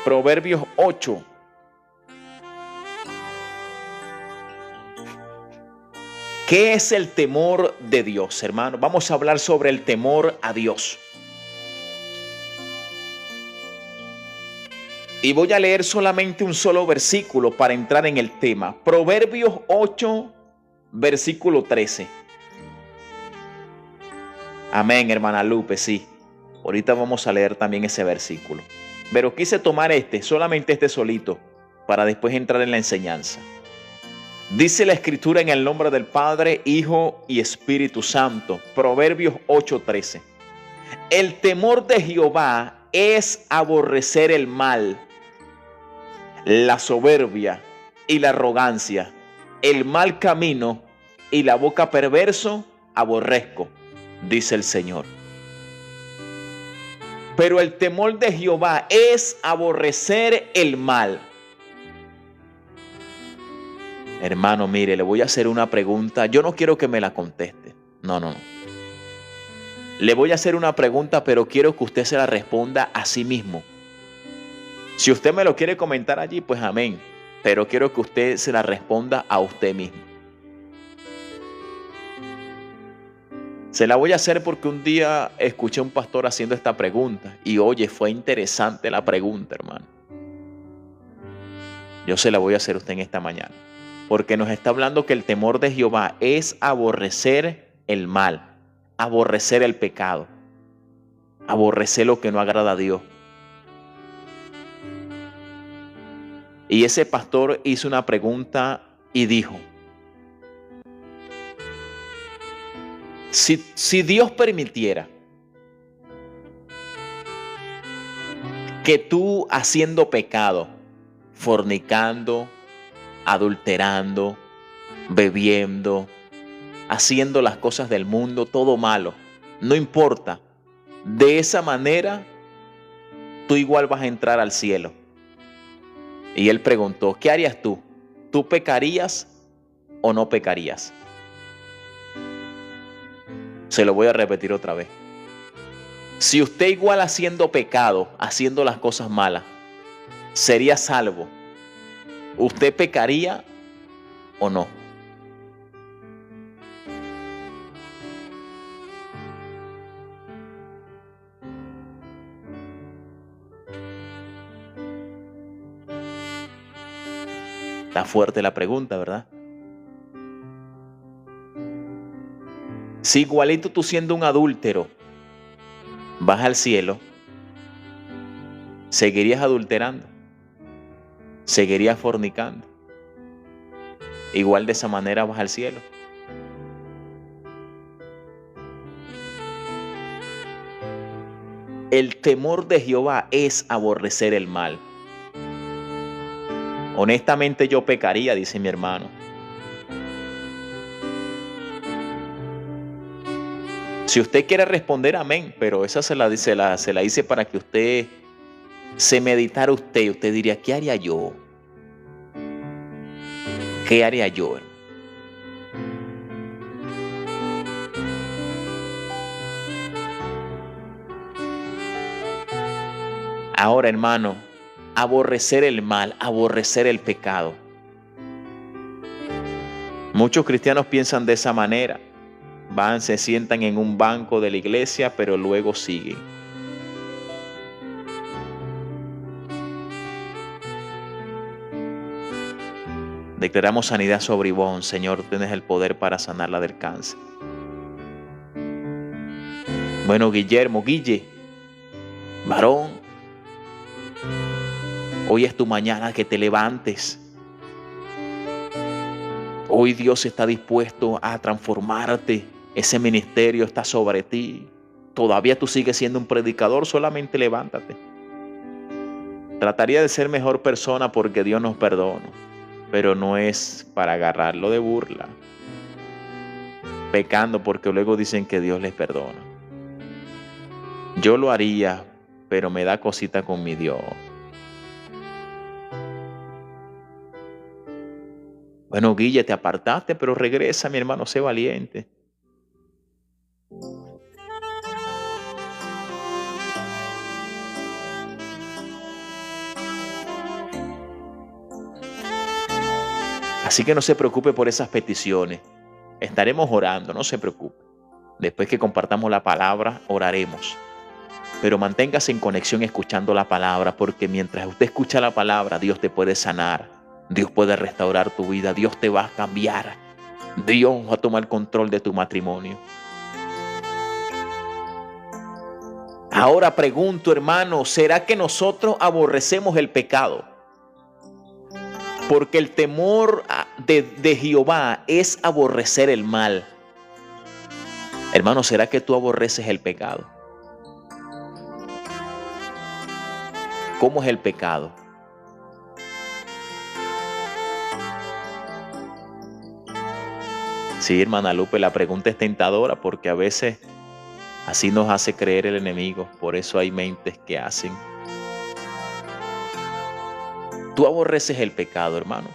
Proverbios 8. ¿Qué es el temor de Dios, hermano? Vamos a hablar sobre el temor a Dios. Y voy a leer solamente un solo versículo para entrar en el tema. Proverbios 8, versículo 13. Amén, hermana Lupe, sí. Ahorita vamos a leer también ese versículo. Pero quise tomar solamente este solito, para después entrar en la enseñanza. Dice la Escritura en el nombre del Padre, Hijo y Espíritu Santo. Proverbios 8:13. El temor de Jehová es aborrecer el mal, la soberbia y la arrogancia, el mal camino y la boca perverso aborrezco, dice el Señor. Pero el temor de Jehová es aborrecer el mal. Hermano, mire, le voy a hacer una pregunta. Yo no quiero que me la conteste. No. Le voy a hacer una pregunta, pero quiero que usted se la responda a sí mismo. Si usted me lo quiere comentar allí, pues amén. Pero quiero que usted se la responda a usted mismo. Se la voy a hacer porque un día escuché a un pastor haciendo esta pregunta. Y oye, fue interesante la pregunta, hermano. Yo se la voy a hacer a usted en esta mañana. Porque nos está hablando que el temor de Jehová es aborrecer el mal, aborrecer el pecado, aborrecer lo que no agrada a Dios. Y ese pastor hizo una pregunta y dijo, si Dios permitiera que tú haciendo pecado, fornicando, adulterando, bebiendo, haciendo las cosas del mundo, todo malo, no importa, de esa manera tú igual vas a entrar al cielo. Y él preguntó, ¿qué harías tú? ¿Tú pecarías o no pecarías? Se lo voy a repetir otra vez. Si usted igual haciendo pecado, haciendo las cosas malas, sería salvo, ¿usted pecaría o no? Está fuerte la pregunta, ¿verdad? Si igualito tú siendo un adúltero vas al cielo, ¿seguirías adulterando? ¿Seguirías fornicando? Igual de esa manera vas al cielo. El temor de Jehová es aborrecer el mal. Honestamente yo pecaría, dice mi hermano. Si usted quiere responder, amén, pero esa se la hice para que usted se meditara usted. Usted diría, ¿qué haría yo? ¿Qué haría yo? Ahora, hermano, aborrecer el mal, aborrecer el pecado. Muchos cristianos piensan de esa manera. Van, se sientan en un banco de la iglesia, pero luego siguen. Declaramos sanidad sobre Ivonne. Señor, tú tienes el poder para sanarla del cáncer. Bueno, Guille, varón, hoy es tu mañana que te levantes. Hoy Dios está dispuesto a transformarte. Ese ministerio está sobre ti. Todavía tú sigues siendo un predicador, solamente levántate. Trataría de ser mejor persona porque Dios nos perdona, pero no es para agarrarlo de burla, pecando porque luego dicen que Dios les perdona. Yo lo haría, pero me da cosita con mi Dios. Bueno, Guille, te apartaste, pero regresa, mi hermano, sé valiente. Así que no se preocupe por esas peticiones. Estaremos orando, no se preocupe. Después que compartamos la palabra, oraremos. Pero manténgase en conexión escuchando la palabra, porque mientras usted escucha la palabra, Dios te puede sanar, Dios puede restaurar tu vida, Dios te va a cambiar, Dios va a tomar control de tu matrimonio. Ahora pregunto, hermano, ¿será que nosotros aborrecemos el pecado? Porque el temor de Jehová es aborrecer el mal. Hermano, ¿será que tú aborreces el pecado? ¿Cómo es el pecado? Sí, hermana Lupe, la pregunta es tentadora porque a veces así nos hace creer el enemigo. Por eso hay mentes que hacen. Tú aborreces el pecado, hermano.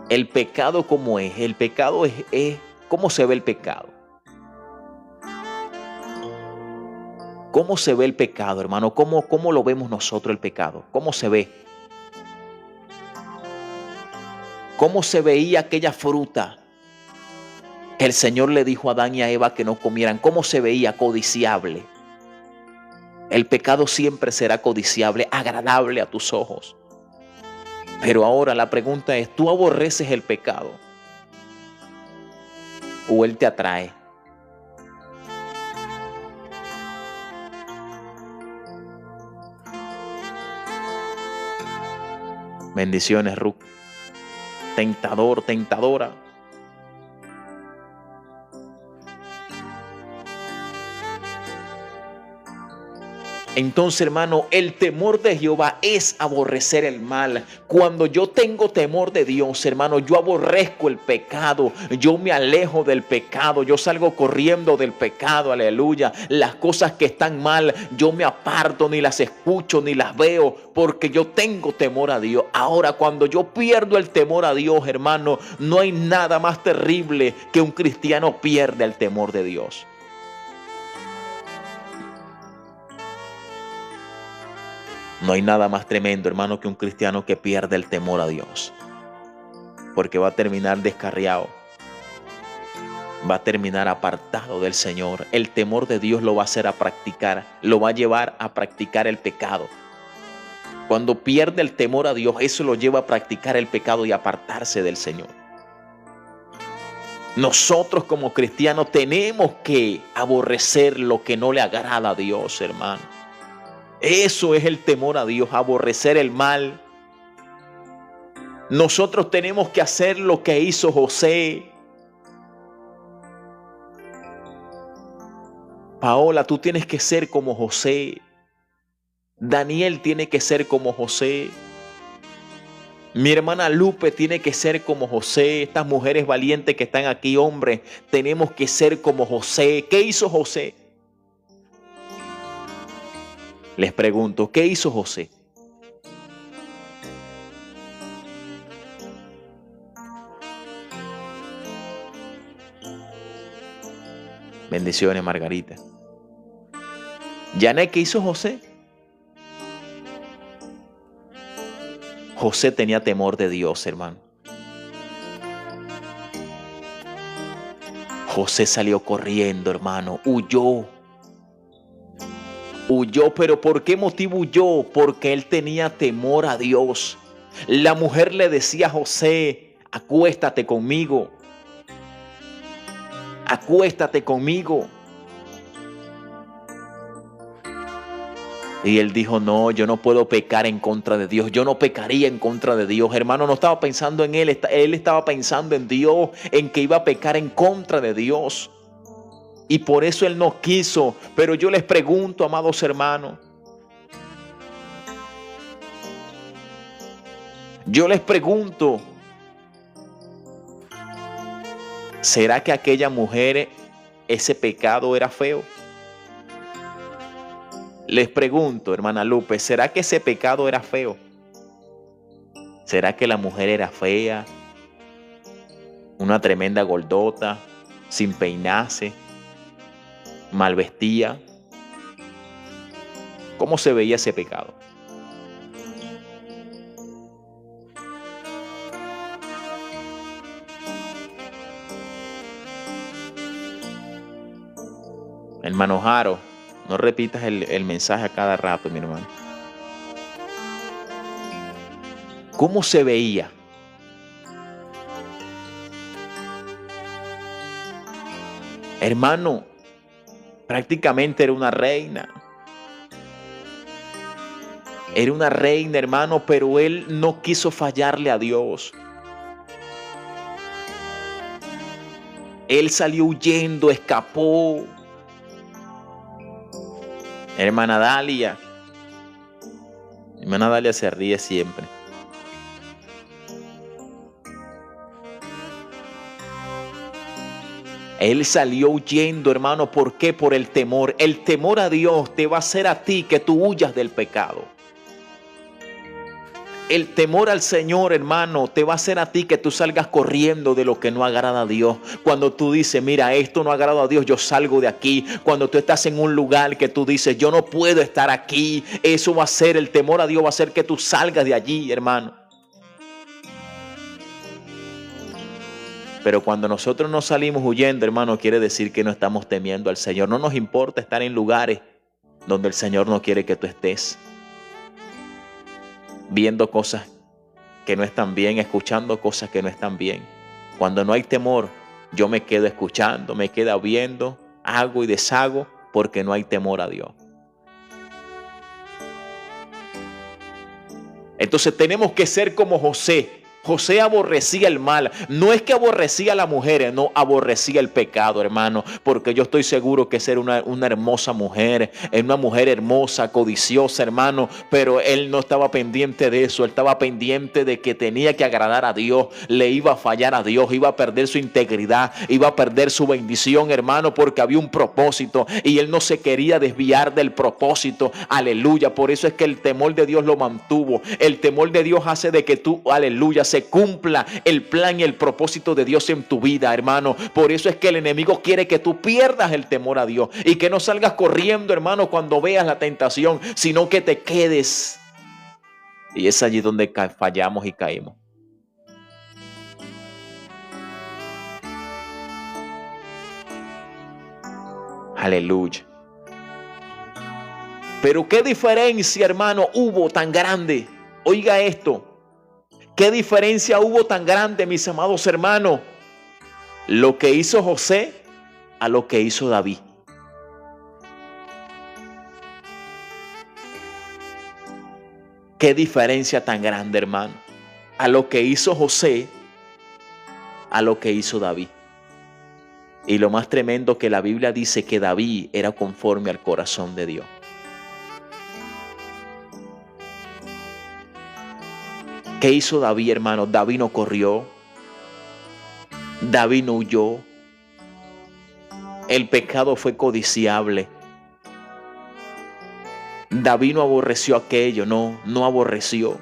El pecado, ¿cómo es? El pecado es ¿cómo se ve el pecado? ¿Cómo se ve el pecado, hermano? ¿Cómo lo vemos nosotros el pecado? ¿Cómo se ve? ¿Cómo se veía aquella fruta que el Señor le dijo a Adán y a Eva que no comieran? ¿Cómo se veía? Codiciable. El pecado siempre será codiciable, agradable a tus ojos. Pero ahora la pregunta es, ¿tú aborreces el pecado? ¿O él te atrae? Bendiciones, Ruth. Tentador, tentadora. Entonces, hermano, el temor de Jehová es aborrecer el mal. Cuando yo tengo temor de Dios, hermano, yo aborrezco el pecado. Yo me alejo del pecado. Yo salgo corriendo del pecado, aleluya. Las cosas que están mal, yo me aparto, ni las escucho, ni las veo, porque yo tengo temor a Dios. Ahora, cuando yo pierdo el temor a Dios, hermano, no hay nada más terrible que un cristiano pierda el temor de Dios. No hay nada más tremendo, hermano, que un cristiano que pierde el temor a Dios. Porque va a terminar descarriado. Va a terminar apartado del Señor. El temor de Dios lo va a hacer a practicar. Lo va a llevar a practicar el pecado. Cuando pierde el temor a Dios, eso lo lleva a practicar el pecado y apartarse del Señor. Nosotros como cristianos tenemos que aborrecer lo que no le agrada a Dios, hermano. Eso es el temor a Dios, aborrecer el mal. Nosotros tenemos que hacer lo que hizo José. Paola, tú tienes que ser como José. Daniel tiene que ser como José. Mi hermana Lupe tiene que ser como José. Estas mujeres valientes que están aquí, hombres, tenemos que ser como José. ¿Qué hizo José? Les pregunto, ¿qué hizo José? Bendiciones, Margarita. Janet, ¿qué hizo José? José tenía temor de Dios, hermano. José salió corriendo, hermano, huyó. Huyó, pero ¿por qué motivo huyó? Porque él tenía temor a Dios. La mujer le decía a José, acuéstate conmigo. Acuéstate conmigo. Y él dijo, no, yo no puedo pecar en contra de Dios. Yo no pecaría en contra de Dios. Hermano, no estaba pensando en él. Él estaba pensando en Dios, en que iba a pecar en contra de Dios. Y por eso él no quiso. Pero yo les pregunto, amados hermanos. Yo les pregunto. ¿Será que aquella mujer, ese pecado era feo? Les pregunto, hermana Lupe, ¿será que ese pecado era feo? ¿Será que la mujer era fea? Una tremenda gordota, sin peinarse, mal vestida. ¿Cómo se veía ese pecado? Hermano Jaro, no repitas el mensaje a cada rato, mi hermano. ¿Cómo se veía? Hermano, prácticamente era una reina. Era una reina, hermano, pero él no quiso fallarle a Dios. Él salió huyendo, escapó. Hermana Dalia se ríe siempre. Él salió huyendo, hermano. ¿Por qué? Por el temor. El temor a Dios te va a hacer a ti que tú huyas del pecado. El temor al Señor, hermano, te va a hacer a ti que tú salgas corriendo de lo que no agrada a Dios. Cuando tú dices, mira, esto no agrada a Dios, yo salgo de aquí. Cuando tú estás en un lugar que tú dices, yo no puedo estar aquí, eso va a ser, el temor a Dios va a hacer que tú salgas de allí, hermano. Pero cuando nosotros no salimos huyendo, hermano, quiere decir que no estamos temiendo al Señor. No nos importa estar en lugares donde el Señor no quiere que tú estés. Viendo cosas que no están bien, escuchando cosas que no están bien. Cuando no hay temor, yo me quedo escuchando, me quedo viendo, hago y deshago porque no hay temor a Dios. Entonces tenemos que ser como José. José aborrecía el mal. No es que aborrecía a las mujeres, no, aborrecía el pecado, hermano. Porque yo estoy seguro que ser una hermosa mujer, una mujer hermosa, codiciosa, hermano. Pero él no estaba pendiente de eso. Él estaba pendiente de que tenía que agradar a Dios. Le iba a fallar a Dios, iba a perder su integridad, iba a perder su bendición, hermano, porque había un propósito. Y él no se quería desviar del propósito. Aleluya. Por eso es que el temor de Dios lo mantuvo. El temor de Dios hace de que tú, aleluya, se cumpla el plan y el propósito de Dios en tu vida, hermano. Por eso es que el enemigo quiere que tú pierdas el temor a Dios y que no salgas corriendo, hermano, cuando veas la tentación, sino que te quedes. Y es allí donde fallamos y caemos. Aleluya. Pero qué diferencia, hermano, hubo tan grande. Oiga esto. ¿Qué diferencia hubo tan grande, mis amados hermanos? Lo que hizo José a lo que hizo David. ¿Qué diferencia tan grande, hermano? A lo que hizo José, a lo que hizo David. Y lo más tremendo que la Biblia dice que David era conforme al corazón de Dios. ¿Qué hizo David, hermano? David no corrió. David no huyó. El pecado fue codiciable. David no aborreció aquello, no aborreció.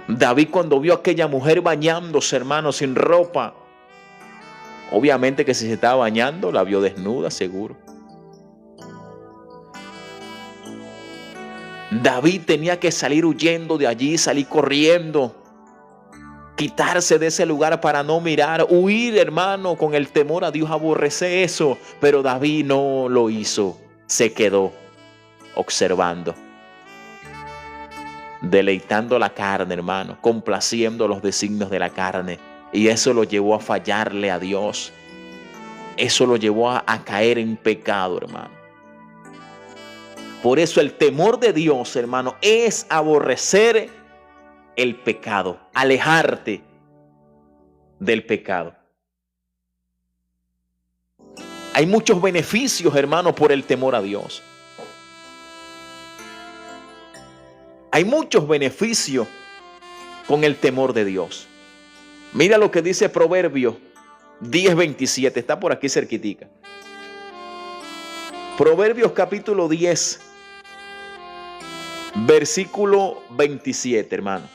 David cuando vio a aquella mujer bañándose, hermano, sin ropa, obviamente que si se estaba bañando, la vio desnuda, seguro. David tenía que salir huyendo de allí, salir corriendo, quitarse de ese lugar para no mirar, huir, hermano, con el temor a Dios, aborrecer eso. Pero David no lo hizo, se quedó observando, deleitando la carne, hermano, complaciendo los designios de la carne. Y eso lo llevó a fallarle a Dios. Eso lo llevó a caer en pecado, hermano. Por eso el temor de Dios, hermano, es aborrecer el pecado, alejarte del pecado. Hay muchos beneficios, hermano, por el temor a Dios. Hay muchos beneficios con el temor de Dios. Mira lo que dice Proverbios 10:27, está por aquí cerquitica. Proverbios capítulo 10, versículo 27, hermano.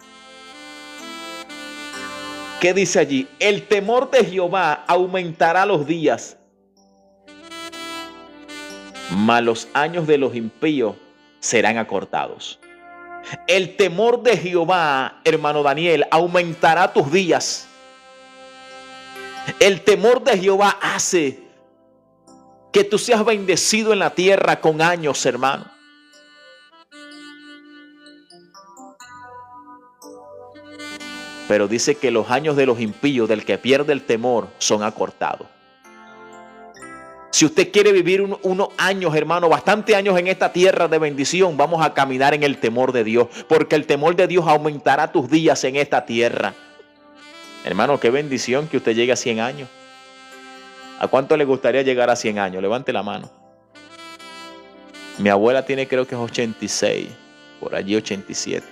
¿Qué dice allí? El temor de Jehová aumentará los días, mas los años de los impíos serán acortados. El temor de Jehová, hermano Daniel, aumentará tus días. El temor de Jehová hace que tú seas bendecido en la tierra con años, hermano. Pero dice que los años de los impíos, del que pierde el temor, son acortados. Si usted quiere vivir unos años, hermano, bastantes años en esta tierra de bendición, vamos a caminar en el temor de Dios, porque el temor de Dios aumentará tus días en esta tierra. Hermano, qué bendición que usted llegue a 100 años. ¿A cuánto le gustaría llegar a 100 años? Levante la mano. Mi abuela tiene, creo que es 86, por allí 87.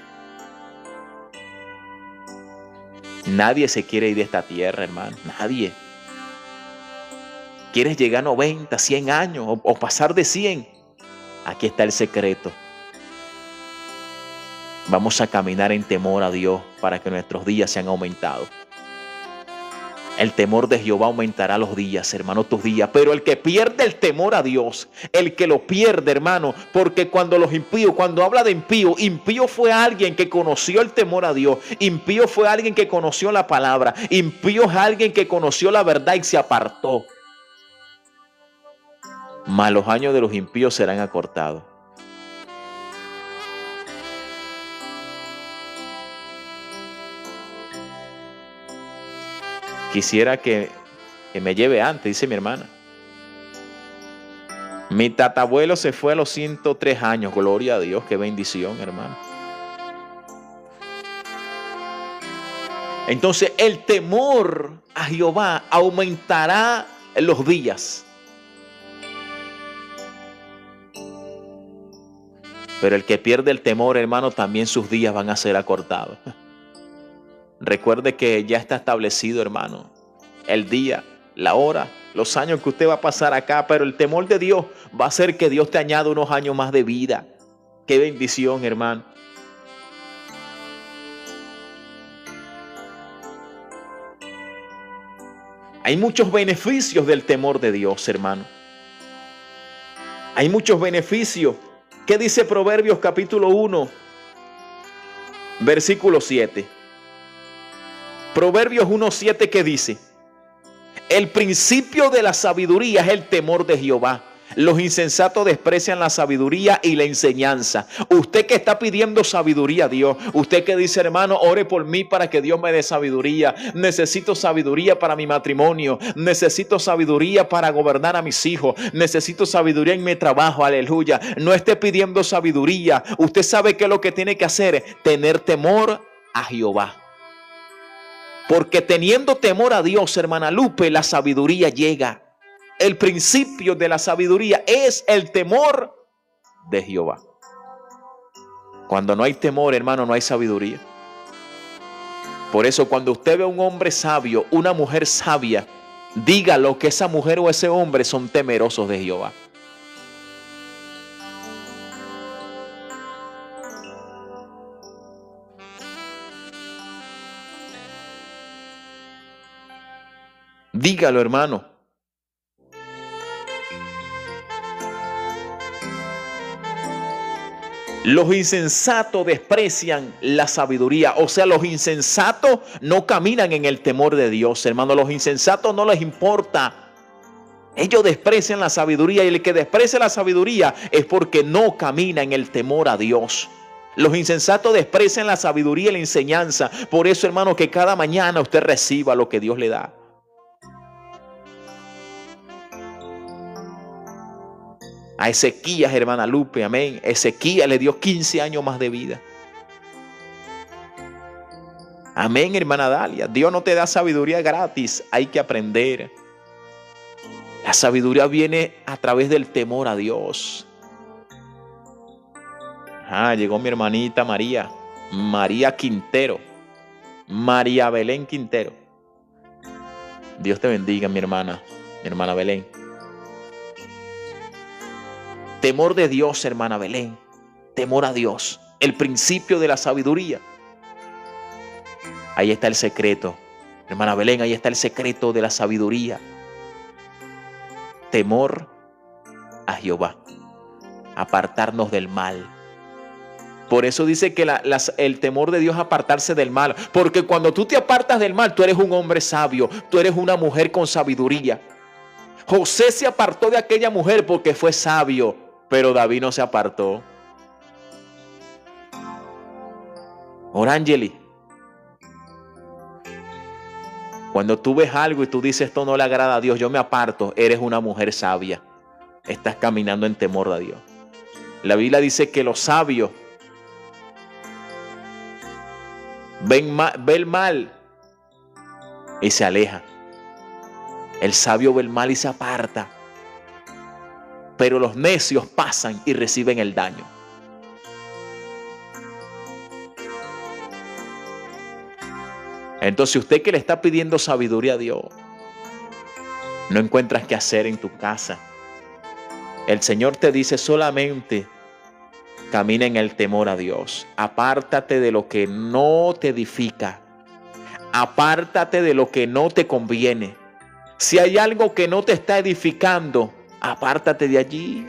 Nadie se quiere ir de esta tierra, hermano. Nadie. ¿Quieres llegar a 90, 100 años o pasar de 100? Aquí está el secreto. Vamos a caminar en temor a Dios para que nuestros días sean aumentados. El temor de Jehová aumentará los días, hermano, tus días. Pero el que pierde el temor a Dios, el que lo pierde, hermano, porque cuando los impíos, cuando habla de impío, impío fue alguien que conoció el temor a Dios. Impío fue alguien que conoció la palabra. Impío es alguien que conoció la verdad y se apartó. Mas los años de los impíos serán acortados. Quisiera que me lleve antes, dice mi hermana. Mi tatarabuelo se fue a los 103 años. Gloria a Dios, qué bendición, hermano. Entonces, el temor a Jehová aumentará los días. Pero el que pierde el temor, hermano, también sus días van a ser acortados. Recuerde que ya está establecido, hermano, el día, la hora, los años que usted va a pasar acá, pero el temor de Dios va a hacer que Dios te añada unos años más de vida. Qué bendición, hermano. Hay muchos beneficios del temor de Dios, hermano. Hay muchos beneficios. ¿Qué dice Proverbios capítulo 1, versículo 7? Proverbios 1:7, ¿qué dice? El principio de la sabiduría es el temor de Jehová. Los insensatos desprecian la sabiduría y la enseñanza. Usted que está pidiendo sabiduría a Dios, usted que dice, hermano, ore por mí para que Dios me dé sabiduría. Necesito sabiduría para mi matrimonio. Necesito sabiduría para gobernar a mis hijos. Necesito sabiduría en mi trabajo. Aleluya. No esté pidiendo sabiduría. Usted sabe que lo que tiene que hacer es tener temor a Jehová. Porque teniendo temor a Dios, hermana Lupe, la sabiduría llega. El principio de la sabiduría es el temor de Jehová. Cuando no hay temor, hermano, no hay sabiduría. Por eso cuando usted ve a un hombre sabio, una mujer sabia, dígalo que esa mujer o ese hombre son temerosos de Jehová. Dígalo, hermano. Los insensatos desprecian la sabiduría. O sea, los insensatos no caminan en el temor de Dios, hermano. Los insensatos no les importa. Ellos desprecian la sabiduría. Y el que desprecia la sabiduría es porque no camina en el temor a Dios. Los insensatos desprecian la sabiduría y la enseñanza. Por eso, hermano, que cada mañana usted reciba lo que Dios le da. A Ezequías, hermana Lupe, amén. Ezequías le dio 15 años más de vida. Amén, hermana Dalia. Dios no te da sabiduría gratis, hay que aprender. La sabiduría viene a través del temor a Dios. Llegó mi hermanita María. María Quintero. María Belén Quintero. Dios te bendiga, mi hermana Belén. Temor de Dios, hermana Belén. Temor a Dios. El principio de la sabiduría. Ahí está el secreto. Hermana Belén, ahí está el secreto de la sabiduría. Temor a Jehová. Apartarnos del mal. Por eso dice que el temor de Dios es apartarse del mal. Porque cuando tú te apartas del mal, tú eres un hombre sabio. Tú eres una mujer con sabiduría. José se apartó de aquella mujer porque fue sabio. Pero David no se apartó. Orangeli, cuando tú ves algo y tú dices esto no le agrada a Dios, yo me aparto, eres una mujer sabia. Estás caminando en temor a Dios. La Biblia dice que los sabios ve el mal y se aleja. El sabio ve el mal y se aparta. Pero los necios pasan y reciben el daño. Entonces, usted que le está pidiendo sabiduría a Dios, no encuentras qué hacer en tu casa. El Señor te dice solamente camina en el temor a Dios. Apártate de lo que no te edifica. Apártate de lo que no te conviene. Si hay algo que no te está edificando, apártate de allí.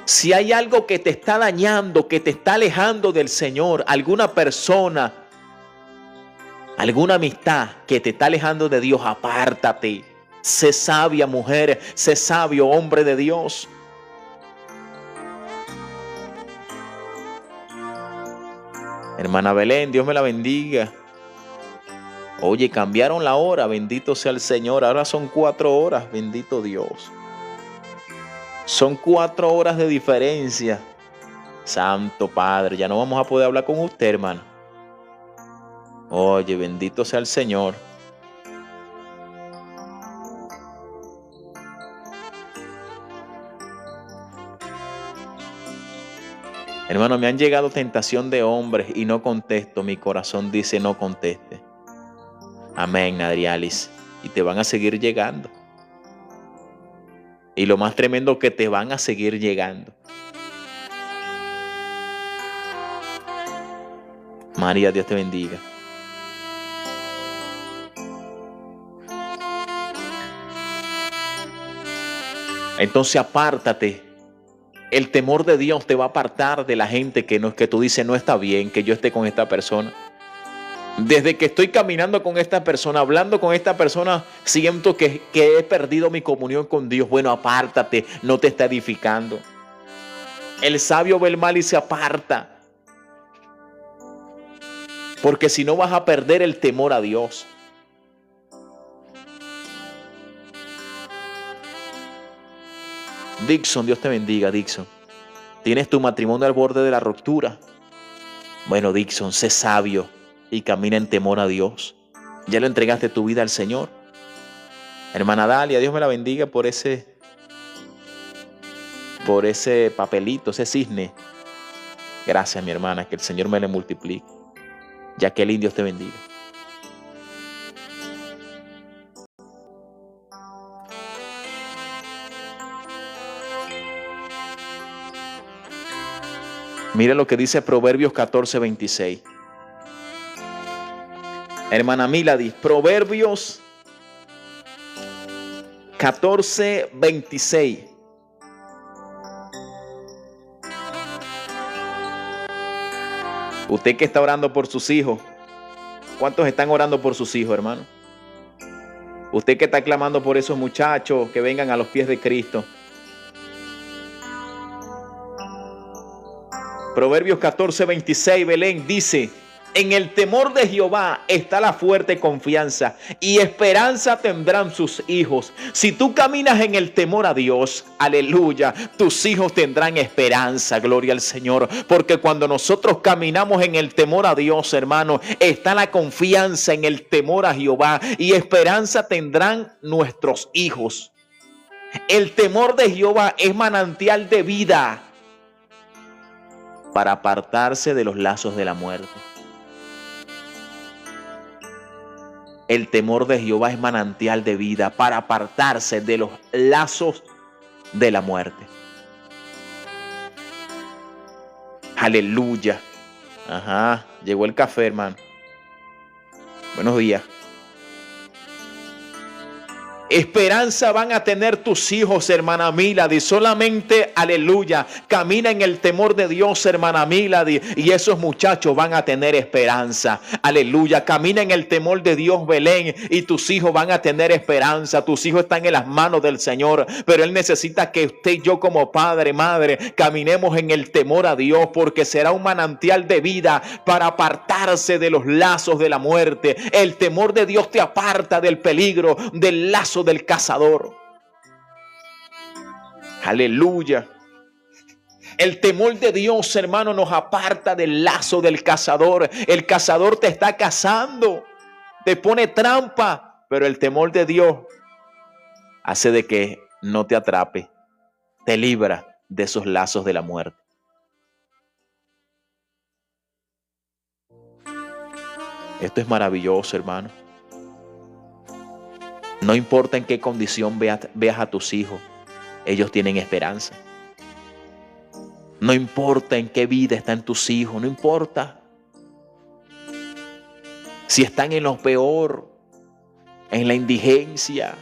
Si hay algo que te está dañando, que te está alejando del Señor, alguna persona, alguna amistad que te está alejando de Dios, apártate. Sé sabia mujer, sé sabio hombre de Dios. Hermana Belén, Dios me la bendiga. Oye, cambiaron la hora, bendito sea el Señor. Ahora son 4 horas, bendito Dios. Son 4 horas de diferencia. Santo Padre, ya no vamos a poder hablar con usted, hermano. Oye, bendito sea el Señor. Hermano, me han llegado tentación de hombres y no contesto. Mi corazón dice no conteste. Amén, Adrialis. Y te van a seguir llegando. Y lo más tremendo que te van a seguir llegando. María, Dios te bendiga. Entonces apártate. El temor de Dios te va a apartar de la gente que tú dices no está bien que yo esté con esta persona. Desde que estoy caminando con esta persona, hablando con esta persona, siento que he perdido mi comunión con Dios. Bueno, apártate, no te está edificando. El sabio ve el mal y se aparta. Porque si no vas a perder el temor a Dios. Dixon, Dios te bendiga, Dixon. ¿Tienes tu matrimonio al borde de la ruptura? Bueno, Dixon, sé sabio y camina en temor a Dios. ¿Ya le entregaste tu vida al Señor? Hermana Dalia, Dios me la bendiga por ese papelito, ese cisne. Gracias, mi hermana, que el Señor me le multiplique. Jacqueline, Dios te bendiga. Mira lo que dice Proverbios 14:26. Hermana Miladis, Proverbios 14:26. Usted que está orando por sus hijos, ¿cuántos están orando por sus hijos, hermano? Usted que está clamando por esos muchachos que vengan a los pies de Cristo. Proverbios 14:26, Belén dice: en el temor de Jehová está la fuerte confianza y esperanza tendrán sus hijos. Si tú caminas en el temor a Dios, aleluya, tus hijos tendrán esperanza, gloria al Señor. Porque cuando nosotros caminamos en el temor a Dios, hermano, está la confianza en el temor a Jehová y esperanza tendrán nuestros hijos. El temor de Jehová es manantial de vida para apartarse de los lazos de la muerte. El temor de Jehová es manantial de vida para apartarse de los lazos de la muerte. Aleluya. Ajá, llegó el café, hermano. Buenos días. Esperanza van a tener tus hijos, hermana Milady. Solamente, aleluya, camina en el temor de Dios, hermana Milady. Y esos muchachos van a tener esperanza. Aleluya, camina en el temor de Dios, Belén. Y tus hijos van a tener esperanza. Tus hijos están en las manos del Señor. Pero Él necesita que usted y yo como padre, madre, caminemos en el temor a Dios. Porque será un manantial de vida para apartarse de los lazos de la muerte. El temor de Dios te aparta del peligro, del lazo del cazador. Aleluya. El temor de Dios, hermano, nos aparta del lazo del cazador. El cazador te está cazando, te pone trampa, pero el temor de Dios hace de que no te atrape, te libra de esos lazos de la muerte. Esto es maravilloso, hermano. No importa en qué condición veas a tus hijos, ellos tienen esperanza. No importa en qué vida están tus hijos, no importa si están en lo peor, en la indigencia,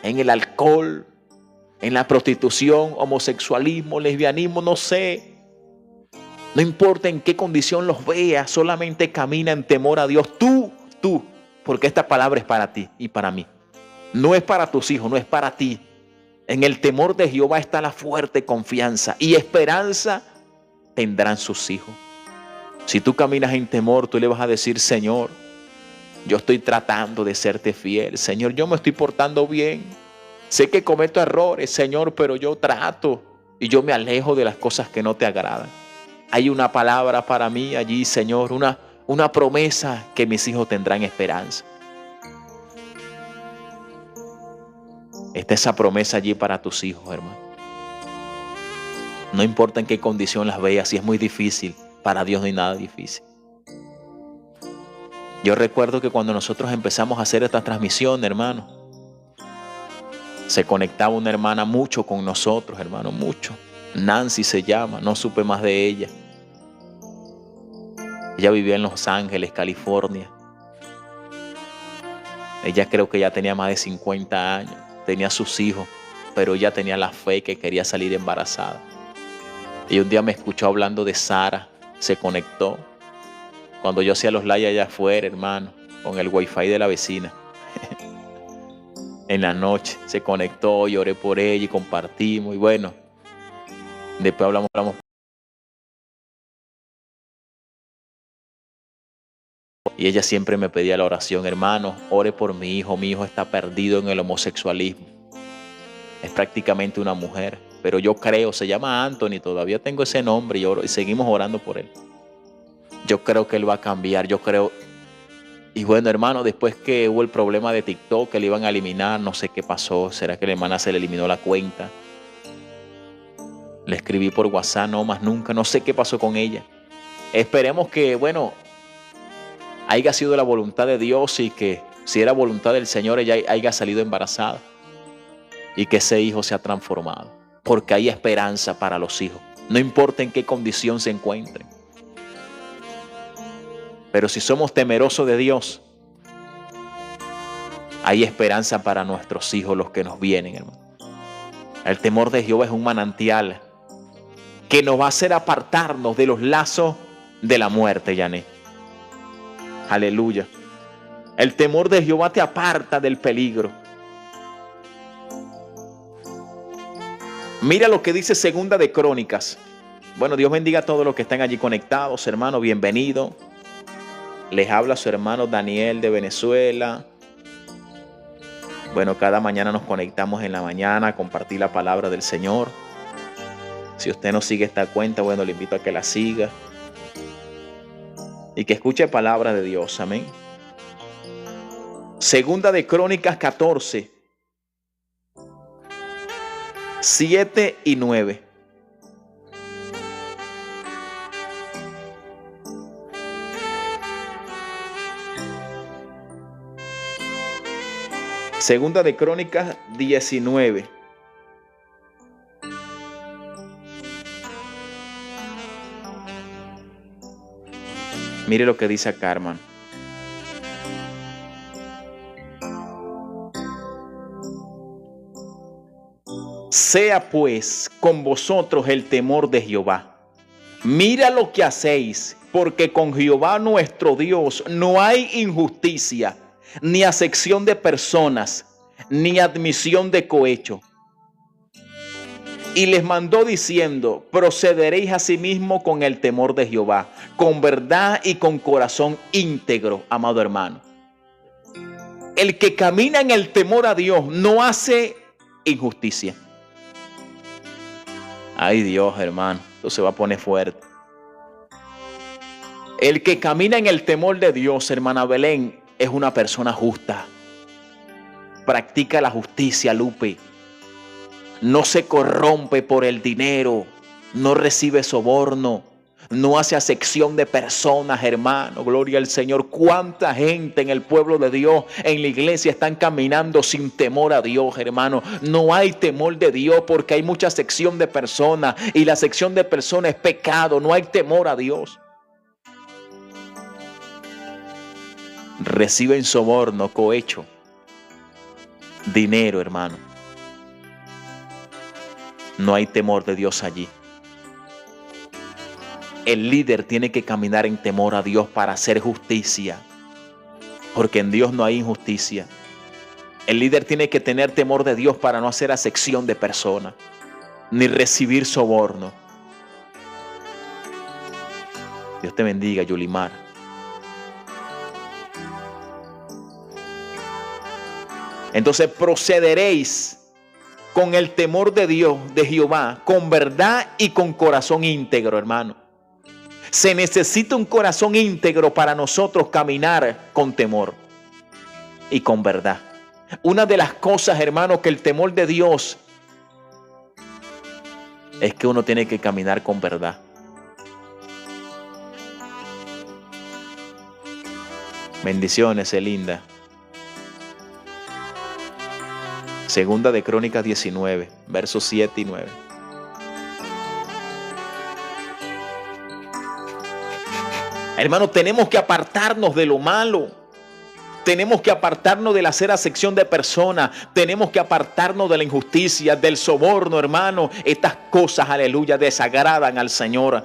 en el alcohol, en la prostitución, homosexualismo, lesbianismo, no sé. No importa en qué condición los veas, solamente camina en temor a Dios. Tú, porque esta palabra es para ti y para mí. No es para tus hijos, no es para ti. En el temor de Jehová está la fuerte confianza y esperanza tendrán sus hijos. Si tú caminas en temor, tú le vas a decir: Señor, yo estoy tratando de serte fiel. Señor, yo me estoy portando bien. Sé que cometo errores, Señor, pero yo trato y yo me alejo de las cosas que no te agradan. Hay una palabra para mí allí, Señor, una promesa que mis hijos tendrán esperanza. Está esa promesa allí para tus hijos, hermano. No importa en qué condición las veas, si es muy difícil, para Dios no hay nada difícil. Yo recuerdo que cuando nosotros empezamos a hacer esta transmisión, hermano, se conectaba una hermana mucho con nosotros, hermano, mucho. Nancy se llama, no supe más de ella. Ella vivía en Los Ángeles, California. Ella creo que ya tenía más de 50 años. Tenía sus hijos, pero ella tenía la fe que quería salir embarazada. Y un día me escuchó hablando de Sara, se conectó. Cuando yo hacía los lives allá afuera, hermano, con el wifi de la vecina. En la noche se conectó, lloré por ella y compartimos. Y bueno, después hablamos. Y ella siempre me pedía la oración: hermano, ore por mi hijo está perdido en el homosexualismo. Es prácticamente una mujer, pero yo creo, se llama Anthony, todavía tengo ese nombre y seguimos orando por él. Yo creo que él va a cambiar, yo creo. Y bueno, hermano, después que hubo el problema de TikTok, que le iban a eliminar, no sé qué pasó, será que la hermana se le eliminó la cuenta. Le escribí por WhatsApp, no más nunca, no sé qué pasó con ella. Esperemos que, bueno, haya sido la voluntad de Dios y que si era voluntad del Señor ella haya salido embarazada y que ese hijo se ha transformado, porque hay esperanza para los hijos, no importa en qué condición se encuentren. Pero si somos temerosos de Dios, hay esperanza para nuestros hijos, los que nos vienen, hermano. El temor de Jehová es un manantial que nos va a hacer apartarnos de los lazos de la muerte, Yané. Aleluya. El temor de Jehová te aparta del peligro. Mira lo que dice Segunda de Crónicas. Bueno, Dios bendiga a todos los que están allí conectados, hermano, bienvenido. Les habla su hermano Daniel de Venezuela. Bueno, cada mañana nos conectamos en la mañana a compartir la palabra del Señor. Si usted no sigue esta cuenta, bueno, le invito a que la siga y que escuche palabra de Dios. Amén. Segunda de Crónicas 14, 7 y 9. Segunda de Crónicas 19. Mire lo que dice acá, hermano. Sea pues con vosotros el temor de Jehová. Mira lo que hacéis, porque con Jehová nuestro Dios no hay injusticia, ni acepción de personas, ni admisión de cohecho. Y les mandó diciendo: procederéis asimismo con el temor de Jehová, con verdad y con corazón íntegro, amado hermano. El que camina en el temor a Dios no hace injusticia. Ay Dios, hermano, esto se va a poner fuerte. El que camina en el temor de Dios, hermana Belén, es una persona justa. Practica la justicia, Lupe. No se corrompe por el dinero, no recibe soborno, no hace acepción de personas, hermano. Gloria al Señor. Cuánta gente en el pueblo de Dios, en la iglesia, están caminando sin temor a Dios, hermano. No hay temor de Dios porque hay mucha acepción de personas y la acepción de personas es pecado. No hay temor a Dios. Reciben soborno, cohecho, dinero, hermano. No hay temor de Dios allí. El líder tiene que caminar en temor a Dios para hacer justicia, porque en Dios no hay injusticia. El líder tiene que tener temor de Dios para no hacer acepción de personas, ni recibir soborno. Dios te bendiga, Yulimar. Entonces procederéis con el temor de Dios, de Jehová, con verdad y con corazón íntegro, hermano. Se necesita un corazón íntegro para nosotros caminar con temor y con verdad. Una de las cosas, hermano, que el temor de Dios es que uno tiene que caminar con verdad. Bendiciones, Elinda. Segunda de Crónicas 19, versos 7 y 9. Hermano, tenemos que apartarnos de lo malo. Tenemos que apartarnos de la hacer acepción de personas. Tenemos que apartarnos de la injusticia, del soborno, hermano. Estas cosas, aleluya, desagradan al Señor.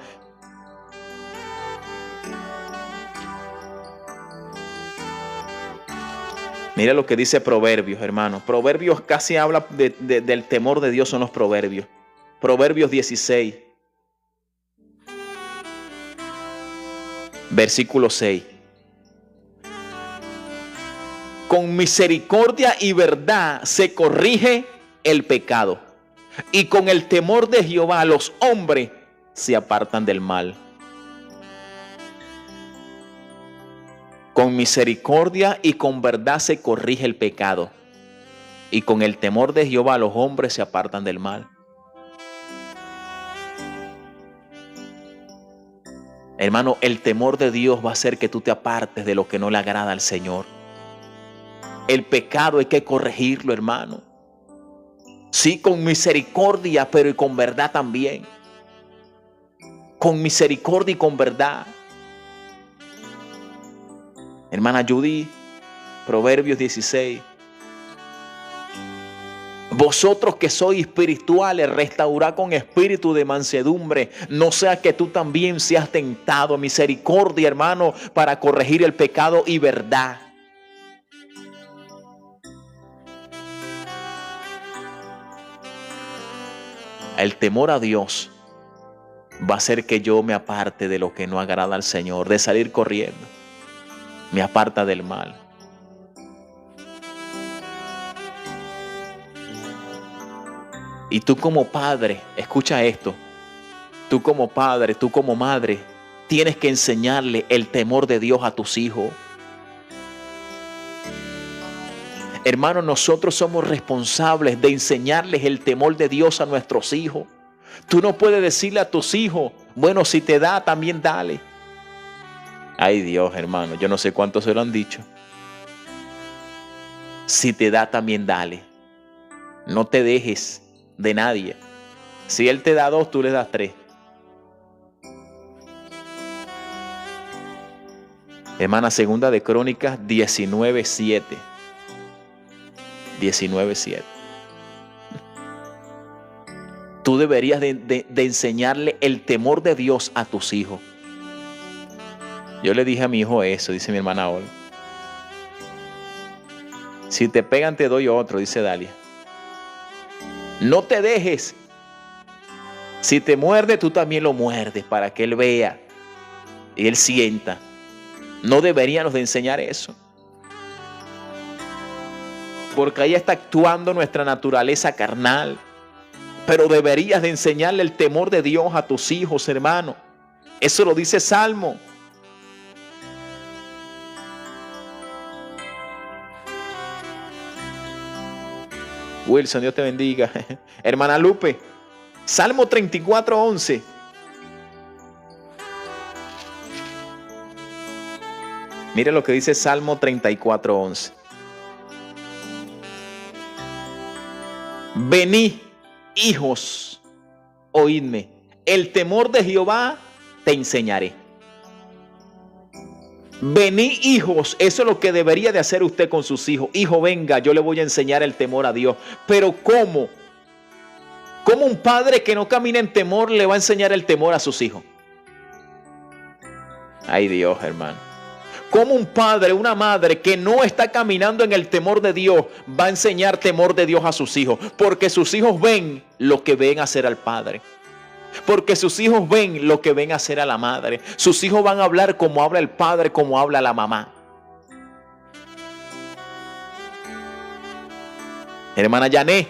Mira lo que dice Proverbios, hermano. Proverbios casi habla del temor de Dios, son los Proverbios. Proverbios 16, versículo 6. Con misericordia y verdad se corrige el pecado, y con el temor de Jehová los hombres se apartan del mal. Con misericordia y con verdad se corrige el pecado, y con el temor de Jehová los hombres se apartan del mal. Hermano, el temor de Dios va a hacer que tú te apartes de lo que no le agrada al Señor. El pecado hay que corregirlo, hermano. Sí, con misericordia, pero y con verdad también. Con misericordia y con verdad. Hermana Judy, Proverbios 16. Vosotros que sois espirituales, restaurad con espíritu de mansedumbre, no sea que tú también seas tentado. Misericordia, hermano, para corregir el pecado y verdad. El temor a Dios va a hacer que yo me aparte de lo que no agrada al Señor, de salir corriendo. Me aparta del mal. Y tú como padre, escucha esto, tú como padre, tú como madre, tienes que enseñarle el temor de Dios a tus hijos. Hermano, nosotros somos responsables de enseñarles el temor de Dios a nuestros hijos. Tú no puedes decirle a tus hijos, bueno, si te da, también dale. Ay Dios, hermano, yo no sé cuántos se lo han dicho. Si te da, también dale. No te dejes de nadie. Si Él te da 2, tú le das 3. Hermana, segunda de Crónicas 19:7. 19:7. tú deberías de enseñarle el temor de Dios a tus hijos. Yo le dije a mi hijo eso, dice mi hermana Olga. Si te pegan te doy otro, dice Dalia. No te dejes. Si te muerde, tú también lo muerdes para que él vea y él sienta. No deberíamos de enseñar eso. Porque ahí está actuando nuestra naturaleza carnal. Pero deberías de enseñarle el temor de Dios a tus hijos, hermano. Eso lo dice Salmo. Wilson, Dios te bendiga. Hermana Lupe, Salmo 34:11. Mire lo que dice Salmo 34:11. Venid, hijos, oídme. El temor de Jehová te enseñaré. Venid, hijos, eso es lo que debería de hacer usted con sus hijos. Hijo, venga, yo le voy a enseñar el temor a Dios. Pero ¿cómo? ¿Cómo un padre que no camina en temor le va a enseñar el temor a sus hijos? Ay, Dios, hermano. ¿Cómo un padre, una madre que no está caminando en el temor de Dios va a enseñar temor de Dios a sus hijos? Porque sus hijos ven lo que ven hacer al padre. Porque sus hijos ven lo que ven hacer a la madre. Sus hijos van a hablar como habla el padre, como habla la mamá. Hermana Yané,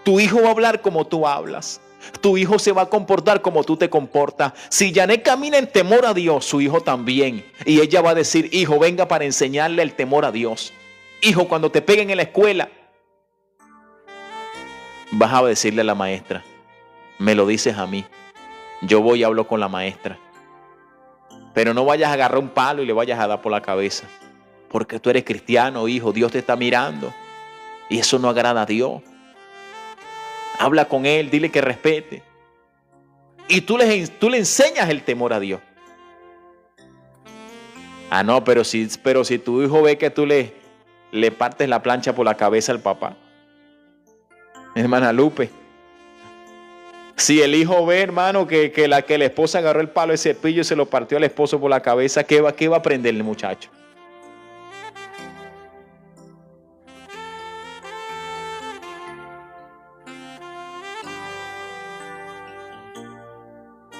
tu hijo va a hablar como tú hablas. Tu hijo se va a comportar como tú te comportas. Si Yané camina en temor a Dios, su hijo también. Y ella va a decir, hijo, venga para enseñarle el temor a Dios. Hijo, cuando te peguen en la escuela, vas a decirle a la maestra, me lo dices a mí. Yo voy y hablo con la maestra. Pero no vayas a agarrar un palo y le vayas a dar por la cabeza. Porque tú eres cristiano, hijo. Dios te está mirando. Y eso no agrada a Dios. Habla con él, dile que respete. Y tú le enseñas el temor a Dios. Ah, no, pero si tu hijo ve que tú le partes la plancha por la cabeza al papá. Hermana Lupe. Si el hijo ve, hermano, que la esposa agarró el palo de cepillo y se lo partió al esposo por la cabeza, ¿qué va a aprender el muchacho?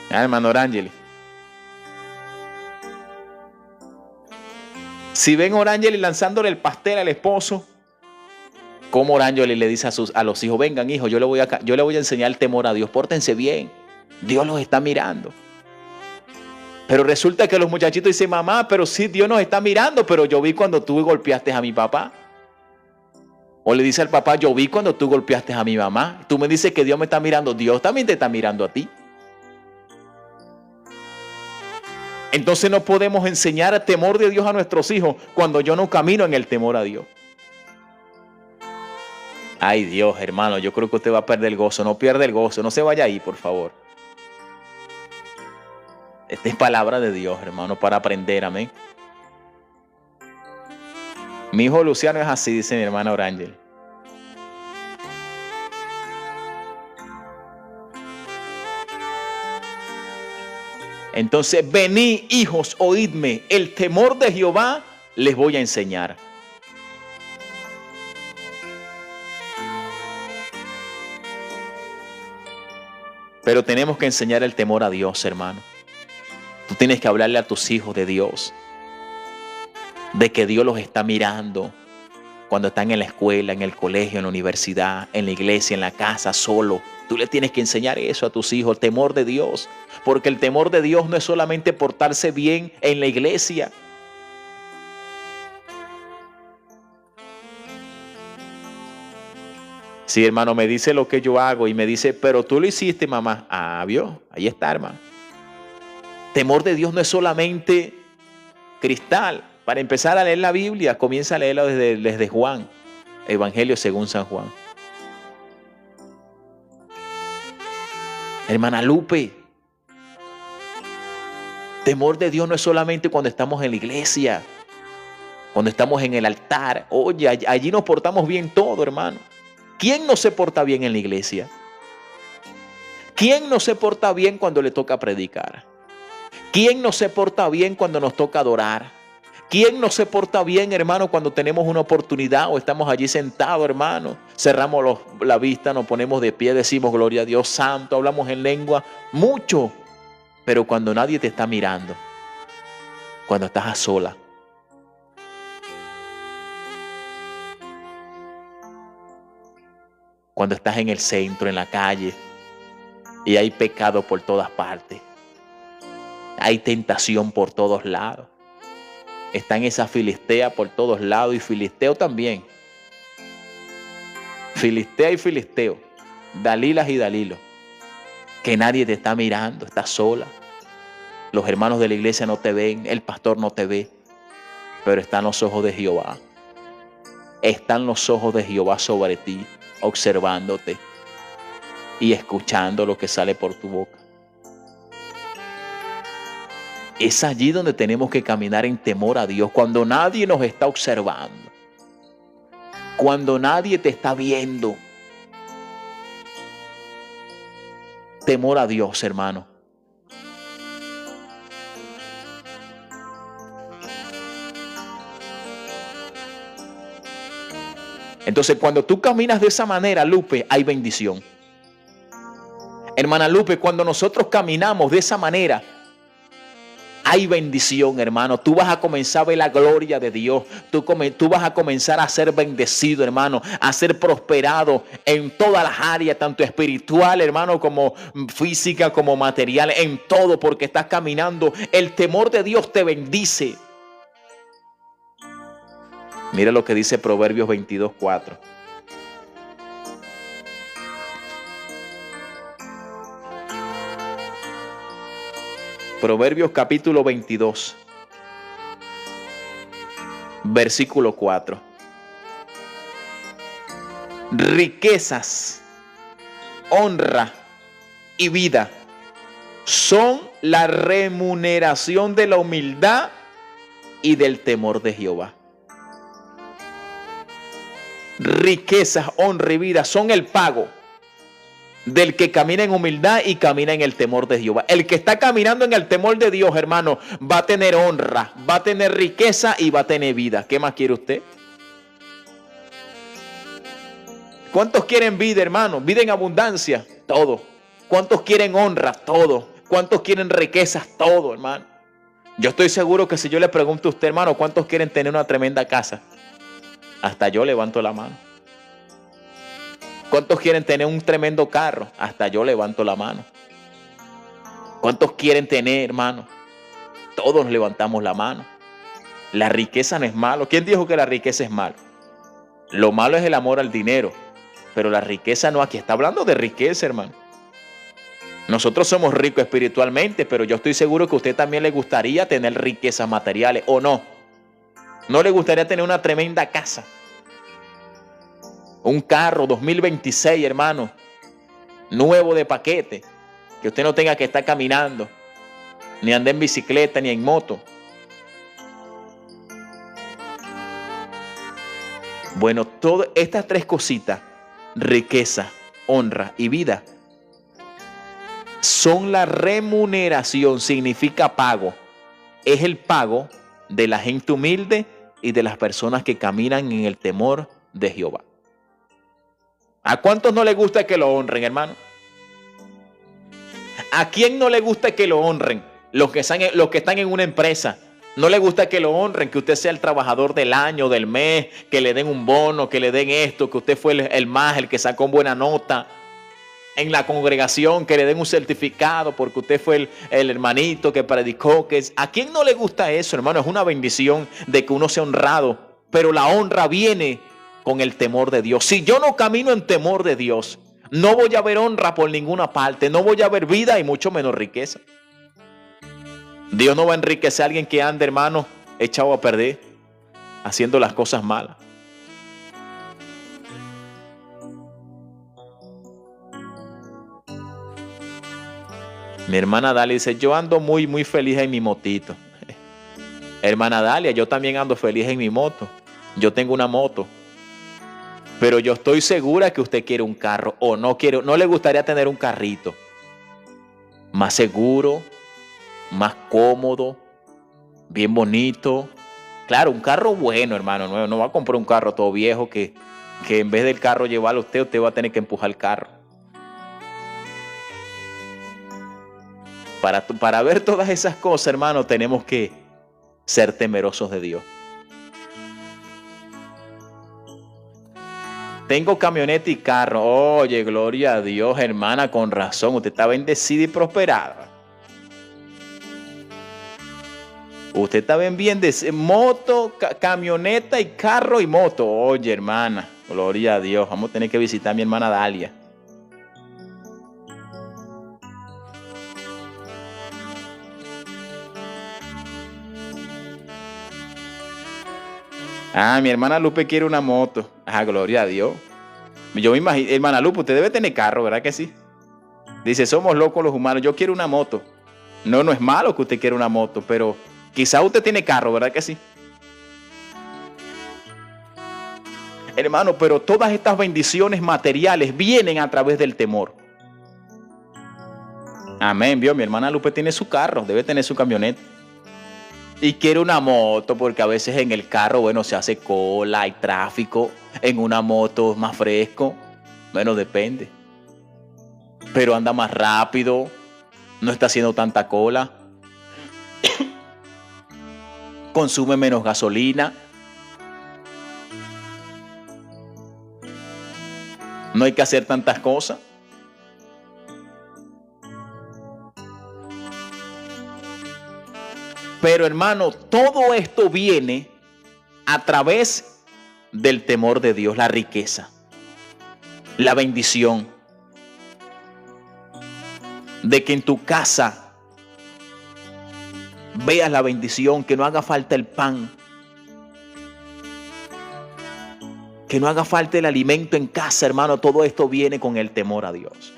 Hermano Orangeli. Si ven Orangeli lanzándole el pastel al esposo, como Orangeli le dice a los hijos, vengan hijos, yo le voy a enseñar el temor a Dios, pórtense bien, Dios los está mirando. Pero resulta que los muchachitos dicen, mamá, pero sí, Dios nos está mirando, pero yo vi cuando tú golpeaste a mi papá. O le dice al papá, yo vi cuando tú golpeaste a mi mamá. Tú me dices que Dios me está mirando, Dios también te está mirando a ti. Entonces no podemos enseñar el temor de Dios a nuestros hijos cuando yo no camino en el temor a Dios. Ay, Dios, hermano, yo creo que usted va a perder el gozo. No pierda el gozo, no se vaya ahí, por favor. Esta es palabra de Dios, hermano, para aprender, amén. Mi hijo Luciano es así, dice mi hermana Orangel. Entonces, venid, hijos, oídme, el temor de Jehová les voy a enseñar. Pero tenemos que enseñar el temor a Dios, hermano. Tú tienes que hablarle a tus hijos de Dios, de que Dios los está mirando cuando están en la escuela, en el colegio, en la universidad, en la iglesia, en la casa, solo. Tú le tienes que enseñar eso a tus hijos, el temor de Dios. Porque el temor de Dios no es solamente portarse bien en la iglesia. Sí, hermano, me dice lo que yo hago y me dice, pero tú lo hiciste, mamá. Ah, vio, ahí está, hermano. Temor de Dios no es solamente cristal. Para empezar a leer la Biblia, comienza a leerla desde Juan, Evangelio según San Juan. Hermana Lupe, temor de Dios no es solamente cuando estamos en la iglesia, cuando estamos en el altar. Oye, allí nos portamos bien todo, hermano. ¿Quién no se porta bien en la iglesia? ¿Quién no se porta bien cuando le toca predicar? ¿Quién no se porta bien cuando nos toca adorar? ¿Quién no se porta bien, hermano, cuando tenemos una oportunidad o estamos allí sentados, hermano? Cerramos la vista, nos ponemos de pie, decimos gloria a Dios santo, hablamos en lengua, mucho. Pero cuando nadie te está mirando, cuando estás a solas, cuando estás en el centro, en la calle, y hay pecado por todas partes, hay tentación por todos lados. Están esas filisteas por todos lados y filisteo también. Filistea y filisteo, Dalilas y Dalilos. Que nadie te está mirando, estás sola. Los hermanos de la iglesia no te ven, el pastor no te ve, pero están los ojos de Jehová. Están los ojos de Jehová sobre ti, observándote y escuchando lo que sale por tu boca. Es allí donde tenemos que caminar en temor a Dios, cuando nadie nos está observando, cuando nadie te está viendo. Temor a Dios, hermano. Entonces, cuando tú caminas de esa manera, Lupe, hay bendición. Hermana Lupe, cuando nosotros caminamos de esa manera, hay bendición, hermano. Tú vas a comenzar a ver la gloria de Dios. Tú vas a comenzar a ser bendecido, hermano. A ser prosperado en todas las áreas, tanto espiritual, hermano, como física, como material. En todo, porque estás caminando. El temor de Dios te bendice. Mira lo que dice Proverbios 22:4. Proverbios capítulo 22, versículo 4. Riquezas, honra y vida son la remuneración de la humildad y del temor de Jehová. Riquezas, honra y vida son el pago del que camina en humildad y camina en el temor de Jehová. El que está caminando en el temor de Dios, hermano, va a tener honra, va a tener riqueza y va a tener vida. ¿Qué más quiere usted? ¿Cuántos quieren vida, hermano? Vida en abundancia, todo. ¿Cuántos quieren honra? Todo. ¿Cuántos quieren riquezas? Todo, hermano. Yo estoy seguro que si yo le pregunto a usted, hermano, ¿cuántos quieren tener una tremenda casa? Hasta yo levanto la mano. ¿Cuántos quieren tener un tremendo carro? Hasta yo levanto la mano. ¿Cuántos quieren tener, hermano? Todos levantamos la mano. La riqueza no es malo. ¿Quién dijo que la riqueza es malo? Lo malo es el amor al dinero. Pero la riqueza no, aquí está hablando de riqueza, hermano. Nosotros somos ricos espiritualmente, pero yo estoy seguro que a usted también le gustaría tener riquezas materiales, ¿o no? ¿No le gustaría tener una tremenda casa? Un carro 2026, hermano, nuevo de paquete, que usted no tenga que estar caminando, ni andar en bicicleta, ni en moto. Bueno, todas estas tres cositas, riqueza, honra y vida, son la remuneración, significa pago. Es el pago de la gente humilde y de las personas que caminan en el temor de Jehová. ¿A cuántos no les gusta que lo honren, hermano? ¿A quién no le gusta que lo honren? Los que están en una empresa. No le gusta que lo honren, que usted sea el trabajador del año, del mes, que le den un bono, que le den esto, que usted fue el que sacó buena nota. En la congregación, que le den un certificado porque usted fue el hermanito que predicó. ¿A quién no le gusta eso, hermano? Es una bendición de que uno sea honrado, pero la honra viene con el temor de Dios. Si yo no camino en temor de Dios, no voy a ver honra por ninguna parte, no voy a ver vida y mucho menos riqueza. Dios no va a enriquecer a alguien que ande, hermano, echado a perder, haciendo las cosas malas. Mi hermana Dalia dice, yo ando muy, muy feliz en mi motito. Hermana Dalia, yo también ando feliz en mi moto. Yo tengo una moto. Pero yo estoy segura que usted quiere un carro o no quiere, no le gustaría tener un carrito. más seguro, más cómodo, bien bonito. Claro, un carro bueno, hermano, nuevo. No va a comprar un carro todo viejo que en vez del carro llevarlo usted va a tener que empujar el carro. Para ver todas esas cosas, hermano, tenemos que ser temerosos de Dios. Tengo camioneta y carro. Oye, gloria a Dios, hermana, con razón. Usted está bendecida y prosperada. Usted está bien moto, camioneta y carro y moto. Oye, hermana, gloria a Dios. Vamos a tener que visitar a mi hermana Dalia. Ah, mi hermana Lupe quiere una moto. Ah, gloria a Dios. Yo me imagino, hermana Lupe, usted debe tener carro, ¿verdad que sí? Dice, somos locos los humanos, yo quiero una moto. No es malo que usted quiera una moto, pero quizá usted tiene carro, ¿verdad que sí? Hermano, pero todas estas bendiciones materiales vienen a través del temor. Amén, vio, mi hermana Lupe tiene su carro, debe tener su camioneta. Y quiere una moto porque a veces en el carro, bueno, se hace cola, hay tráfico. En una moto es más fresco. Bueno, depende. Pero anda más rápido. No está haciendo tanta cola. Consume menos gasolina. No hay que hacer tantas cosas. Pero hermano, todo esto viene a través del temor de Dios, la riqueza, la bendición, de que en tu casa veas la bendición, que no haga falta el pan, que no haga falta el alimento en casa, hermano. Todo esto viene con el temor a Dios.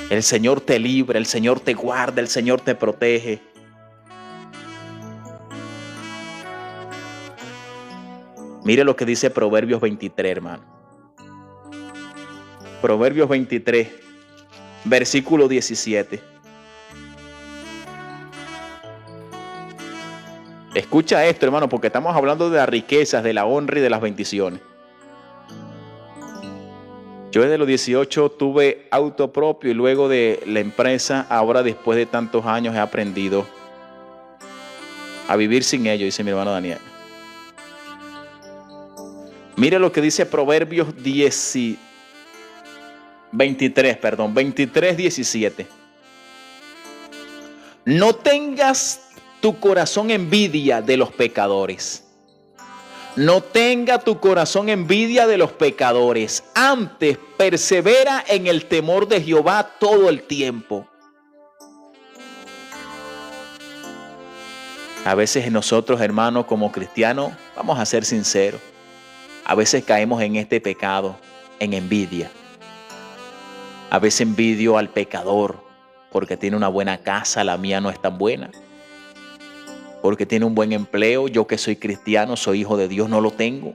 El Señor te libra, el Señor te guarda, el Señor te protege. Mire lo que dice Proverbios 23, hermano. Proverbios 23, versículo 17. Escucha esto, hermano, porque estamos hablando de las riquezas, de la honra y de las bendiciones. Yo desde los 18 tuve auto propio y luego de la empresa, ahora después de tantos años he aprendido a vivir sin ello, dice mi hermano Daniel. Mire lo que dice Proverbios 23, 17. No tengas tu corazón envidia de los pecadores. No tenga tu corazón envidia de los pecadores. Antes, persevera en el temor de Jehová todo el tiempo. A veces nosotros, hermanos, como cristianos, vamos a ser sinceros. A veces caemos en este pecado, en envidia. A veces envidio al pecador porque tiene una buena casa, la mía no es tan buena. Porque tiene un buen empleo, yo que soy cristiano, soy hijo de Dios, no lo tengo.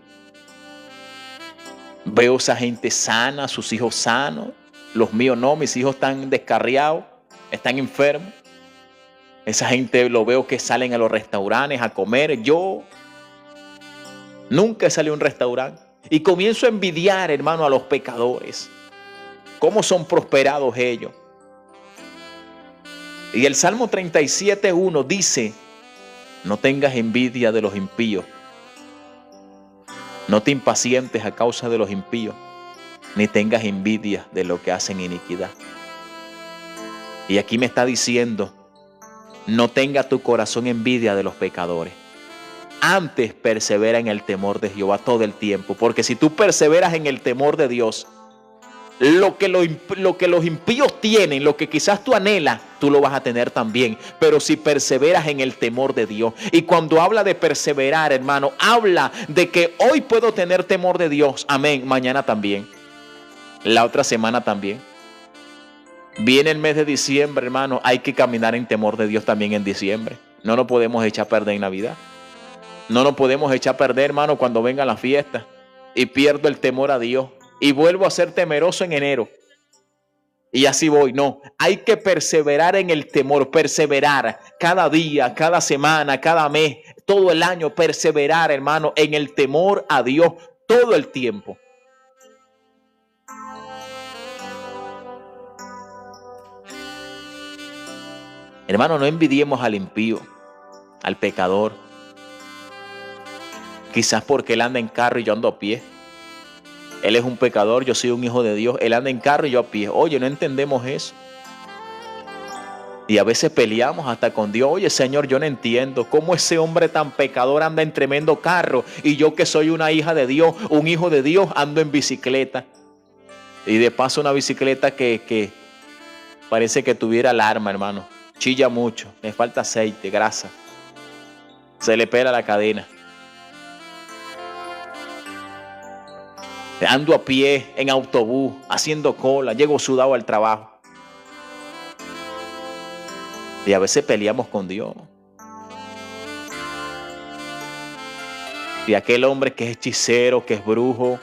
Veo esa gente sana, sus hijos sanos, los míos no, mis hijos están descarriados, están enfermos. Esa gente lo veo que salen a los restaurantes a comer. Yo nunca he salido a un restaurante y comienzo a envidiar, hermano, a los pecadores. ¿Cómo son prosperados ellos? Y el Salmo 37:1 dice: no tengas envidia de los impíos. No te impacientes a causa de los impíos, ni tengas envidia de lo que hacen iniquidad. Y aquí me está diciendo: no tenga tu corazón envidia de los pecadores. Antes persevera en el temor de Jehová todo el tiempo. Porque si tú perseveras en el temor de Dios, lo que los impíos tienen, lo que quizás tú anhelas, tú lo vas a tener también. Pero si perseveras en el temor de Dios. Y cuando habla de perseverar, hermano, habla de que hoy puedo tener temor de Dios. Amén. Mañana también. La otra semana también. Viene el mes de diciembre, hermano. Hay que caminar en temor de Dios también en diciembre. No nos podemos echar a perder en Navidad. No nos podemos echar a perder, hermano, cuando venga la fiesta. y pierdo el temor a Dios y vuelvo a ser temeroso en enero. Y así voy. No, hay que perseverar en el temor, perseverar cada día, cada semana, cada mes, todo el año, perseverar, hermano, en el temor a Dios todo el tiempo. Hermano, no envidiemos al impío, al pecador. Quizás porque él anda en carro y yo ando a pie. Él es un pecador, yo soy un hijo de Dios. Él anda en carro y yo a pie. Oye, no entendemos eso. Y a veces peleamos hasta con Dios. Oye, Señor, yo no entiendo cómo ese hombre tan pecador anda en tremendo carro y yo que soy una hija de Dios, un hijo de Dios, ando en bicicleta. Y de paso una bicicleta que parece que tuviera alarma, hermano. Chilla mucho, le falta aceite, grasa. Se le pela la cadena. Ando a pie, en autobús, haciendo cola, llego sudado al trabajo. Y a veces peleamos con Dios. Y aquel hombre que es hechicero, que es brujo,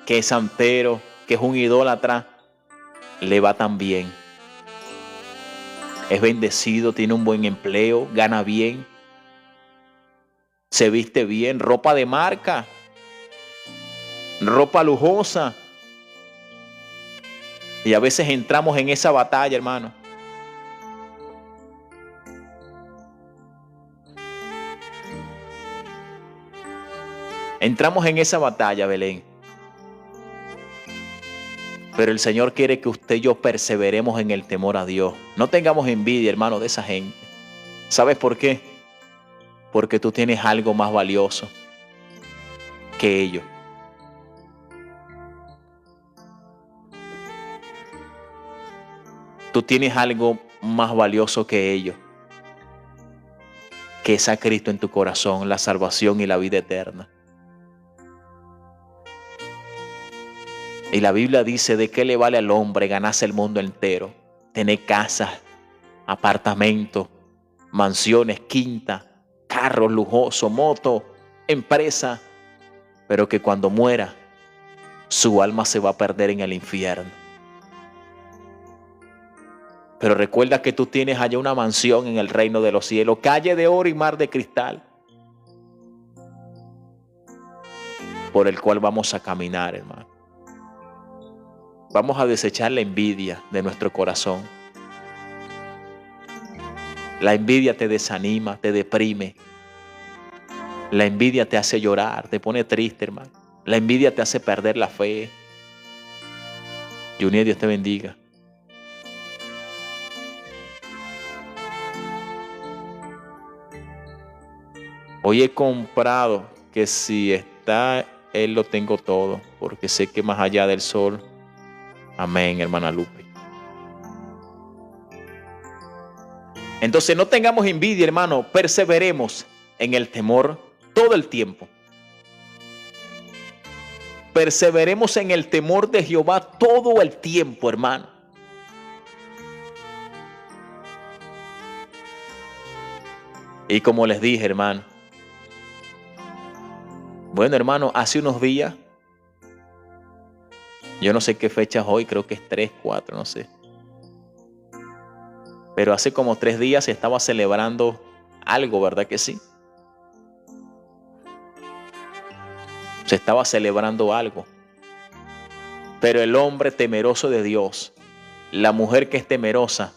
que es santero, que es un idólatra, le va tan bien. Es bendecido, tiene un buen empleo, gana bien, se viste bien, ropa de marca, ropa lujosa. Y a veces entramos en esa batalla, hermano. Entramos en esa batalla, Belén. Pero el Señor quiere que usted y yo perseveremos en el temor a Dios. No tengamos envidia, hermano, de esa gente. ¿Sabes por qué? Porque tú tienes algo más valioso que ellos. Tú tienes algo más valioso que ellos, que es a Cristo en tu corazón, la salvación y la vida eterna. Y la Biblia dice: ¿de qué le vale al hombre ganarse el mundo entero? Tener casas, apartamentos, mansiones, quintas, carros lujosos, motos, empresas, pero que cuando muera, su alma se va a perder en el infierno. Pero recuerda que tú tienes allá una mansión en el reino de los cielos, calle de oro y mar de cristal, por el cual vamos a caminar, hermano. Vamos a desechar la envidia de nuestro corazón. La envidia te desanima, te deprime. La envidia te hace llorar, te pone triste, hermano. La envidia te hace perder la fe. Junior, Dios te bendiga. Hoy he comprado que si está Él lo tengo todo, porque sé que más allá del sol. Amén, hermana Lupe. Entonces no tengamos envidia, hermano. Perseveremos en el temor todo el tiempo. Perseveremos en el temor de Jehová todo el tiempo, hermano. Y como les dije, hermano. Bueno, hermano, hace unos días. Yo no sé qué fecha es hoy, creo que es 3, 4, no sé. Pero hace como 3 días se estaba celebrando algo, ¿verdad que sí? Se estaba celebrando algo. Pero el hombre temeroso de Dios, la mujer que es temerosa,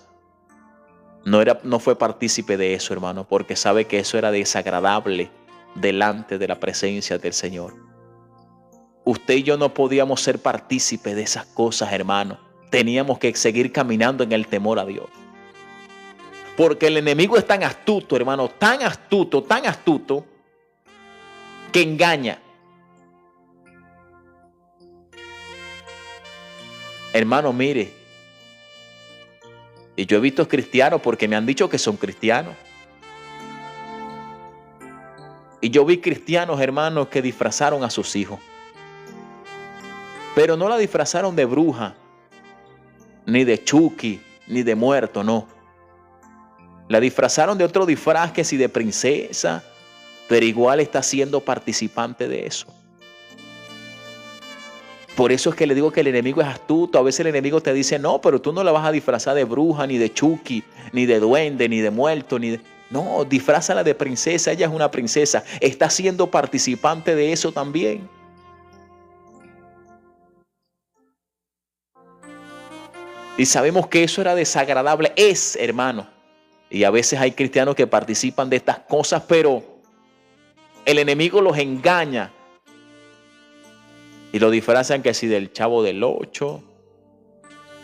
no fue partícipe de eso, hermano, porque sabe que eso era desagradable delante de la presencia del Señor. Usted y yo no podíamos ser partícipes de esas cosas, hermano. Teníamos que seguir caminando en el temor a Dios. Porque el enemigo es tan astuto, hermano, tan astuto, que engaña. Hermano, mire. Y yo he visto cristianos porque me han dicho que son cristianos. Y yo vi cristianos, hermanos, que disfrazaron a sus hijos. Pero no la disfrazaron de bruja, ni de Chucky, ni de muerto, no. La disfrazaron de otro disfraz, que si de princesa, pero igual está siendo participante de eso. Por eso es que le digo que el enemigo es astuto. A veces el enemigo te dice, no, pero tú no la vas a disfrazar de bruja, ni de Chucky, ni de duende, ni de muerto, ni de... No, disfrázala de princesa, ella es una princesa. Está siendo participante de eso también. Y sabemos que eso era desagradable. Es, hermano. Y a veces hay cristianos que participan de estas cosas, pero el enemigo los engaña. Y lo disfrazan que si del Chavo del Ocho,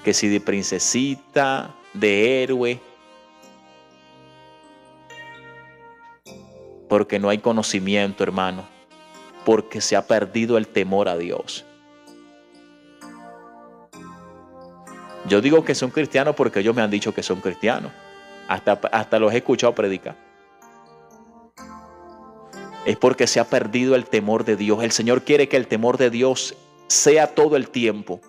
que si de princesita, de héroe. Porque no hay conocimiento, hermano. Porque se ha perdido el temor a Dios. Yo digo que son cristianos porque ellos me han dicho que son cristianos. Hasta los he escuchado predicar. Es porque se ha perdido el temor de Dios. El Señor quiere que el temor de Dios sea todo el tiempo.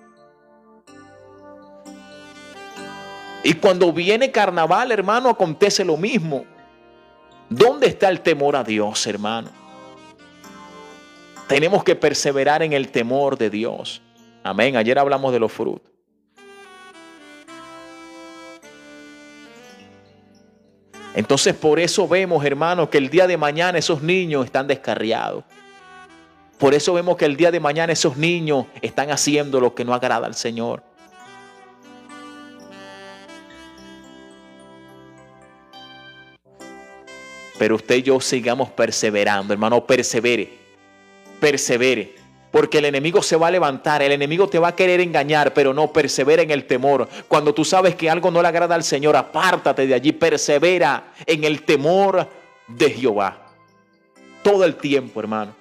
Y cuando viene carnaval, hermano, acontece lo mismo. ¿Dónde está el temor a Dios, hermano? Tenemos que perseverar en el temor de Dios. Amén. Ayer hablamos de los frutos. Entonces por eso vemos, hermano, que el día de mañana esos niños están descarriados. Por eso vemos que el día de mañana esos niños están haciendo lo que no agrada al Señor. Pero usted y yo sigamos perseverando, hermano, persevere. Porque el enemigo se va a levantar, el enemigo te va a querer engañar, pero no, persevera en el temor. Cuando tú sabes que algo no le agrada al Señor, apártate de allí, persevera en el temor de Jehová. Todo el tiempo, hermano.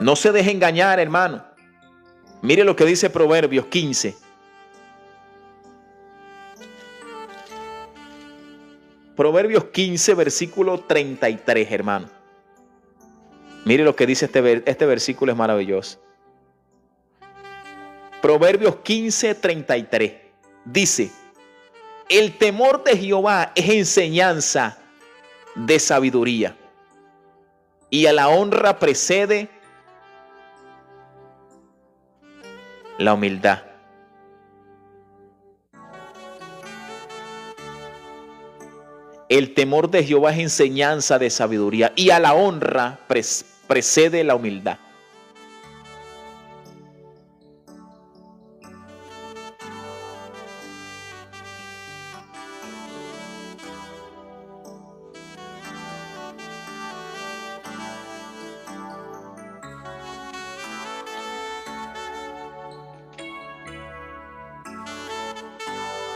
No se deje engañar, hermano. Mire lo que dice Proverbios 15. Proverbios 15, versículo 33, hermano. Mire lo que dice este versículo, es maravilloso. Proverbios 15, 33. Dice, el temor de Jehová es enseñanza de sabiduría, y a la honra precede la humildad. El temor de Jehová es enseñanza de sabiduría, y a la honra precede la humildad.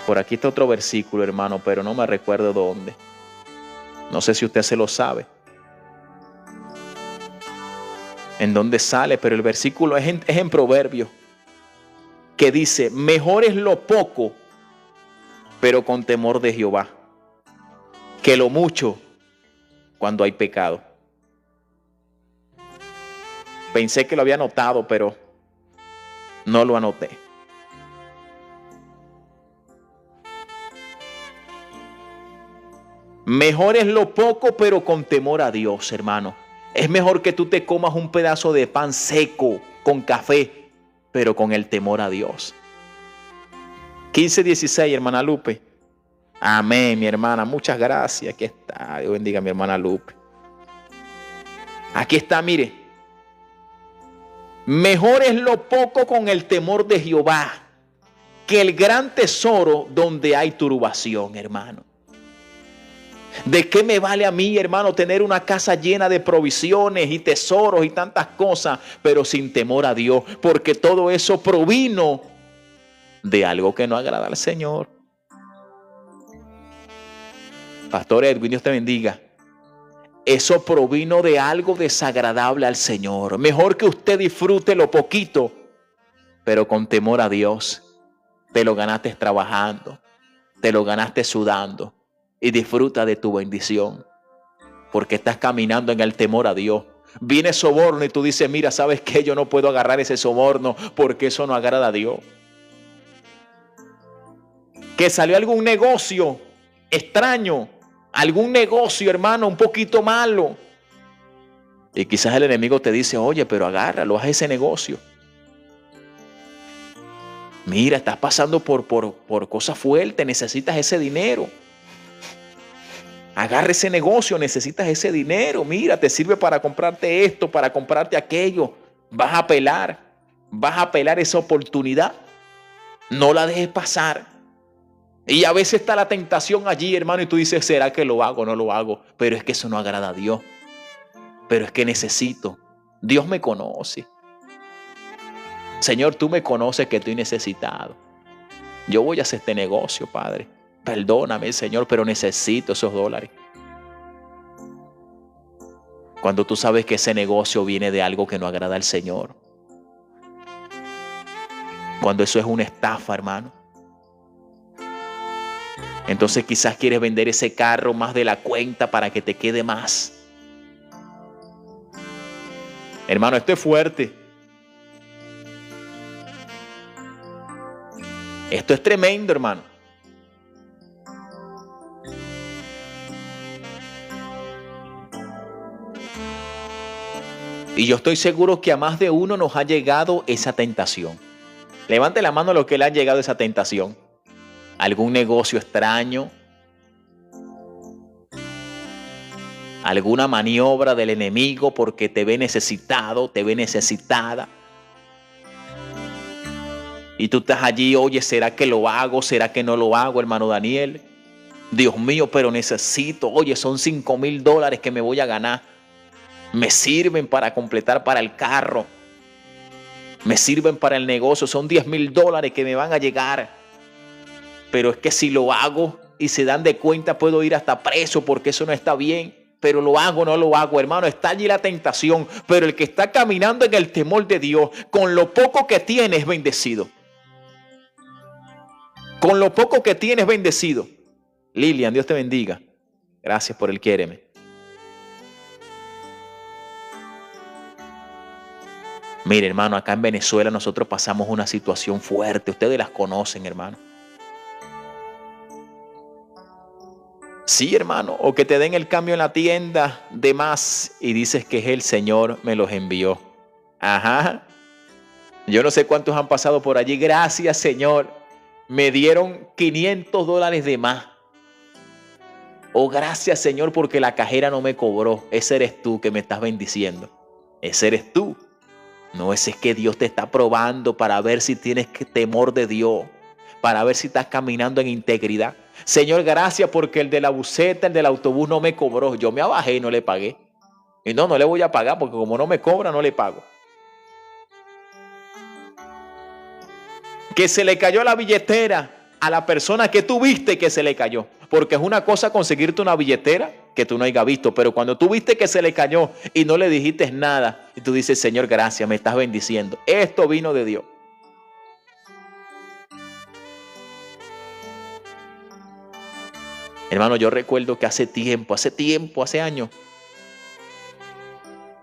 Por aquí está otro versículo, hermano, pero no me recuerdo dónde. No sé si usted se lo sabe. En dónde sale, pero el versículo es en Proverbios, que dice, mejor es lo poco, pero con temor de Jehová, que lo mucho cuando hay pecado. Pensé que lo había anotado, pero no lo anoté. Mejor es lo poco, pero con temor a Dios, hermano. Es mejor que tú te comas un pedazo de pan seco con café, pero con el temor a Dios. 15:16, hermana Lupe. Amén, mi hermana. Muchas gracias. Aquí está. Dios bendiga a mi hermana Lupe. Aquí está, mire. Mejor es lo poco con el temor de Jehová que el gran tesoro donde hay turbación, hermano. ¿De qué me vale a mí, hermano, tener una casa llena de provisiones y tesoros y tantas cosas, pero sin temor a Dios? Porque todo eso provino de algo que no agrada al Señor. Pastor Edwin, Dios te bendiga. Eso provino de algo desagradable al Señor. Mejor que usted disfrute lo poquito, pero con temor a Dios. Te lo ganaste trabajando, te lo ganaste sudando. Y disfruta de tu bendición, porque estás caminando en el temor a Dios. Viene soborno y tú dices, mira, ¿sabes qué? Yo no puedo agarrar ese soborno porque eso no agrada a Dios. Que salió algún negocio extraño Algún negocio, hermano, un poquito malo. Y quizás el enemigo te dice, oye, pero agárralo, haz ese negocio. Mira, estás pasando por cosas fuertes, necesitas ese dinero. Agarra ese negocio, necesitas ese dinero. Mira, te sirve para comprarte esto, para comprarte aquello. Vas a apelar esa oportunidad. No la dejes pasar. Y a veces está la tentación allí, hermano, y tú dices, ¿será que lo hago o no lo hago? Pero es que eso no agrada a Dios. Pero es que necesito. Dios me conoce. Señor, tú me conoces que estoy necesitado. Yo voy a hacer este negocio, Padre. Perdóname, Señor, pero necesito esos dólares. Cuando tú sabes que ese negocio viene de algo que no agrada al Señor. Cuando eso es una estafa, hermano. Entonces quizás quieres vender ese carro más de la cuenta para que te quede más. Hermano, esto es fuerte. Esto es tremendo, hermano. Y yo estoy seguro que a más de uno nos ha llegado esa tentación. Levante la mano a los que le han llegado esa tentación. Algún negocio extraño. Alguna maniobra del enemigo porque te ve necesitado, te ve necesitada. Y tú estás allí, oye, ¿será que lo hago? ¿Será que no lo hago, hermano Daniel? Dios mío, pero necesito, oye, son $5,000 que me voy a ganar. Me sirven para completar para el carro. Me sirven para el negocio, son $10,000 que me van a llegar. Pero es que si lo hago y se dan de cuenta puedo ir hasta preso porque eso no está bien. Pero lo hago o no lo hago, hermano, está allí la tentación. Pero el que está caminando en el temor de Dios, con lo poco que tiene es bendecido. Con lo poco que tienes bendecido. Lilian, Dios te bendiga. Gracias por el quiéreme. Mire, hermano, acá en Venezuela nosotros pasamos una situación fuerte. Ustedes las conocen, hermano. Sí, hermano, o que te den el cambio en la tienda de más y dices que es el Señor me los envió. Ajá. Yo no sé cuántos han pasado por allí. Gracias, Señor. Me dieron $500 de más. Oh, gracias, Señor, porque la cajera no me cobró. Ese eres tú que me estás bendiciendo. Ese eres tú. No, ese es que Dios te está probando para ver si tienes temor de Dios. Para ver si estás caminando en integridad. Señor, gracias porque el de la buseta, el del autobús no me cobró. Yo me abajé y no le pagué. Y no le voy a pagar porque como no me cobra, no le pago. Que se le cayó la billetera a la persona que tú viste que se le cayó. Porque es una cosa conseguirte una billetera que tú no hayas visto. Pero cuando tú viste que se le cayó y no le dijiste nada, y tú dices, Señor, gracias, me estás bendiciendo. Esto vino de Dios. Hermano, yo recuerdo que hace años,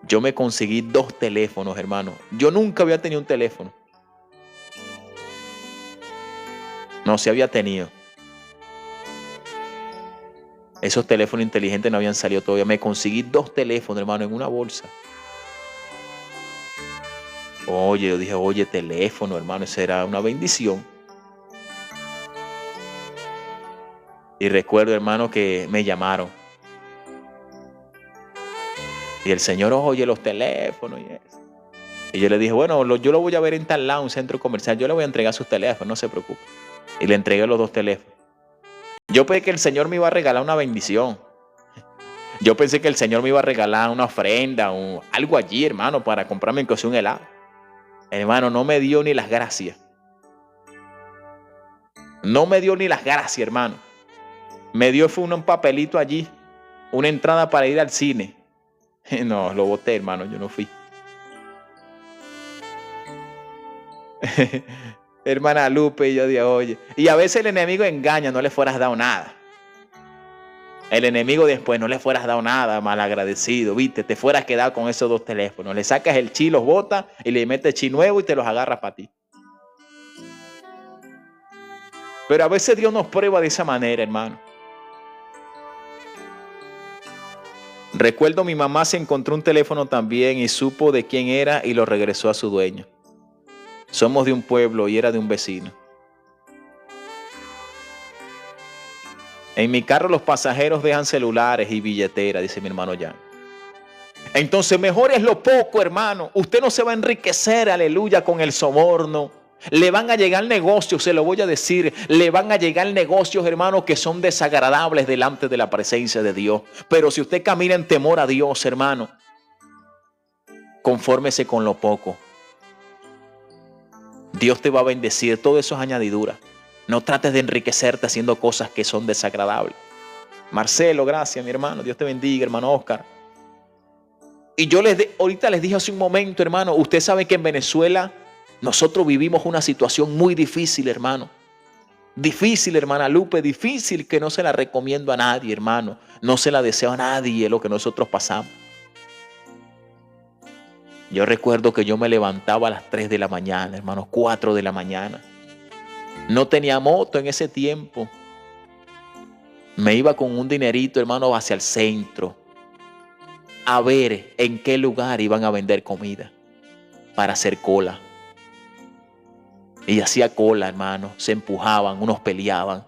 yo me conseguí 2 teléfonos, hermano. Yo nunca había tenido un teléfono. No, se había tenido. Esos teléfonos inteligentes no habían salido todavía. Me conseguí 2 teléfonos, hermano, en una bolsa. Oye, yo dije, oye, teléfono, hermano, eso era una bendición. Y recuerdo, hermano, que me llamaron. Y el Señor, oye, los teléfonos y eso. Y yo le dije, bueno, yo lo voy a ver en tal lado, un centro comercial. Yo le voy a entregar sus teléfonos, no se preocupe. Y le entregué los 2 teléfonos. Yo pensé que el Señor me iba a regalar una bendición. Yo pensé que el Señor me iba a regalar una ofrenda, algo allí, hermano, para comprarme incluso un helado. Hermano, no me dio ni las gracias. No me dio ni las gracias, hermano. Me dio fue un papelito allí, una entrada para ir al cine. No, lo boté, hermano, yo no fui. Hermana Lupe, y yo dije, oye. Y a veces el enemigo engaña, no le fueras dado nada. El enemigo después no le fueras dado nada, malagradecido, viste, te fueras quedado con esos 2 teléfonos. Le sacas el chi, los botas y le metes chi nuevo y te los agarras para ti. Pero a veces Dios nos prueba de esa manera, hermano. Recuerdo mi mamá se encontró un teléfono también y supo de quién era y lo regresó a su dueño. Somos de un pueblo y era de un vecino. En mi carro los pasajeros dejan celulares y billetera, dice mi hermano Jan. Entonces mejor es lo poco, hermano. Usted no se va a enriquecer, aleluya, con el soborno. Le van a llegar negocios, se lo voy a decir, le van a llegar negocios, hermano, que son desagradables delante de la presencia de Dios. Pero si usted camina en temor a Dios, hermano, confórmese con lo poco. Dios te va a bendecir, todo eso es añadidura. No trates de enriquecerte haciendo cosas que son desagradables. Marcelo, gracias, mi hermano, Dios te bendiga, hermano Oscar. Y yo ahorita les dije hace un momento, hermano, usted sabe que en Venezuela nosotros vivimos una situación muy difícil, hermano. Difícil, hermana Lupe, difícil, que no se la recomiendo a nadie, hermano. No se la deseo a nadie lo que nosotros pasamos. Yo recuerdo que yo me levantaba a las 3 de la mañana, hermano, 4 de la mañana. No tenía moto en ese tiempo. Me iba con un dinerito, hermano, hacia el centro a ver en qué lugar iban a vender comida para hacer cola. Y hacía cola, hermano. Se empujaban, unos peleaban.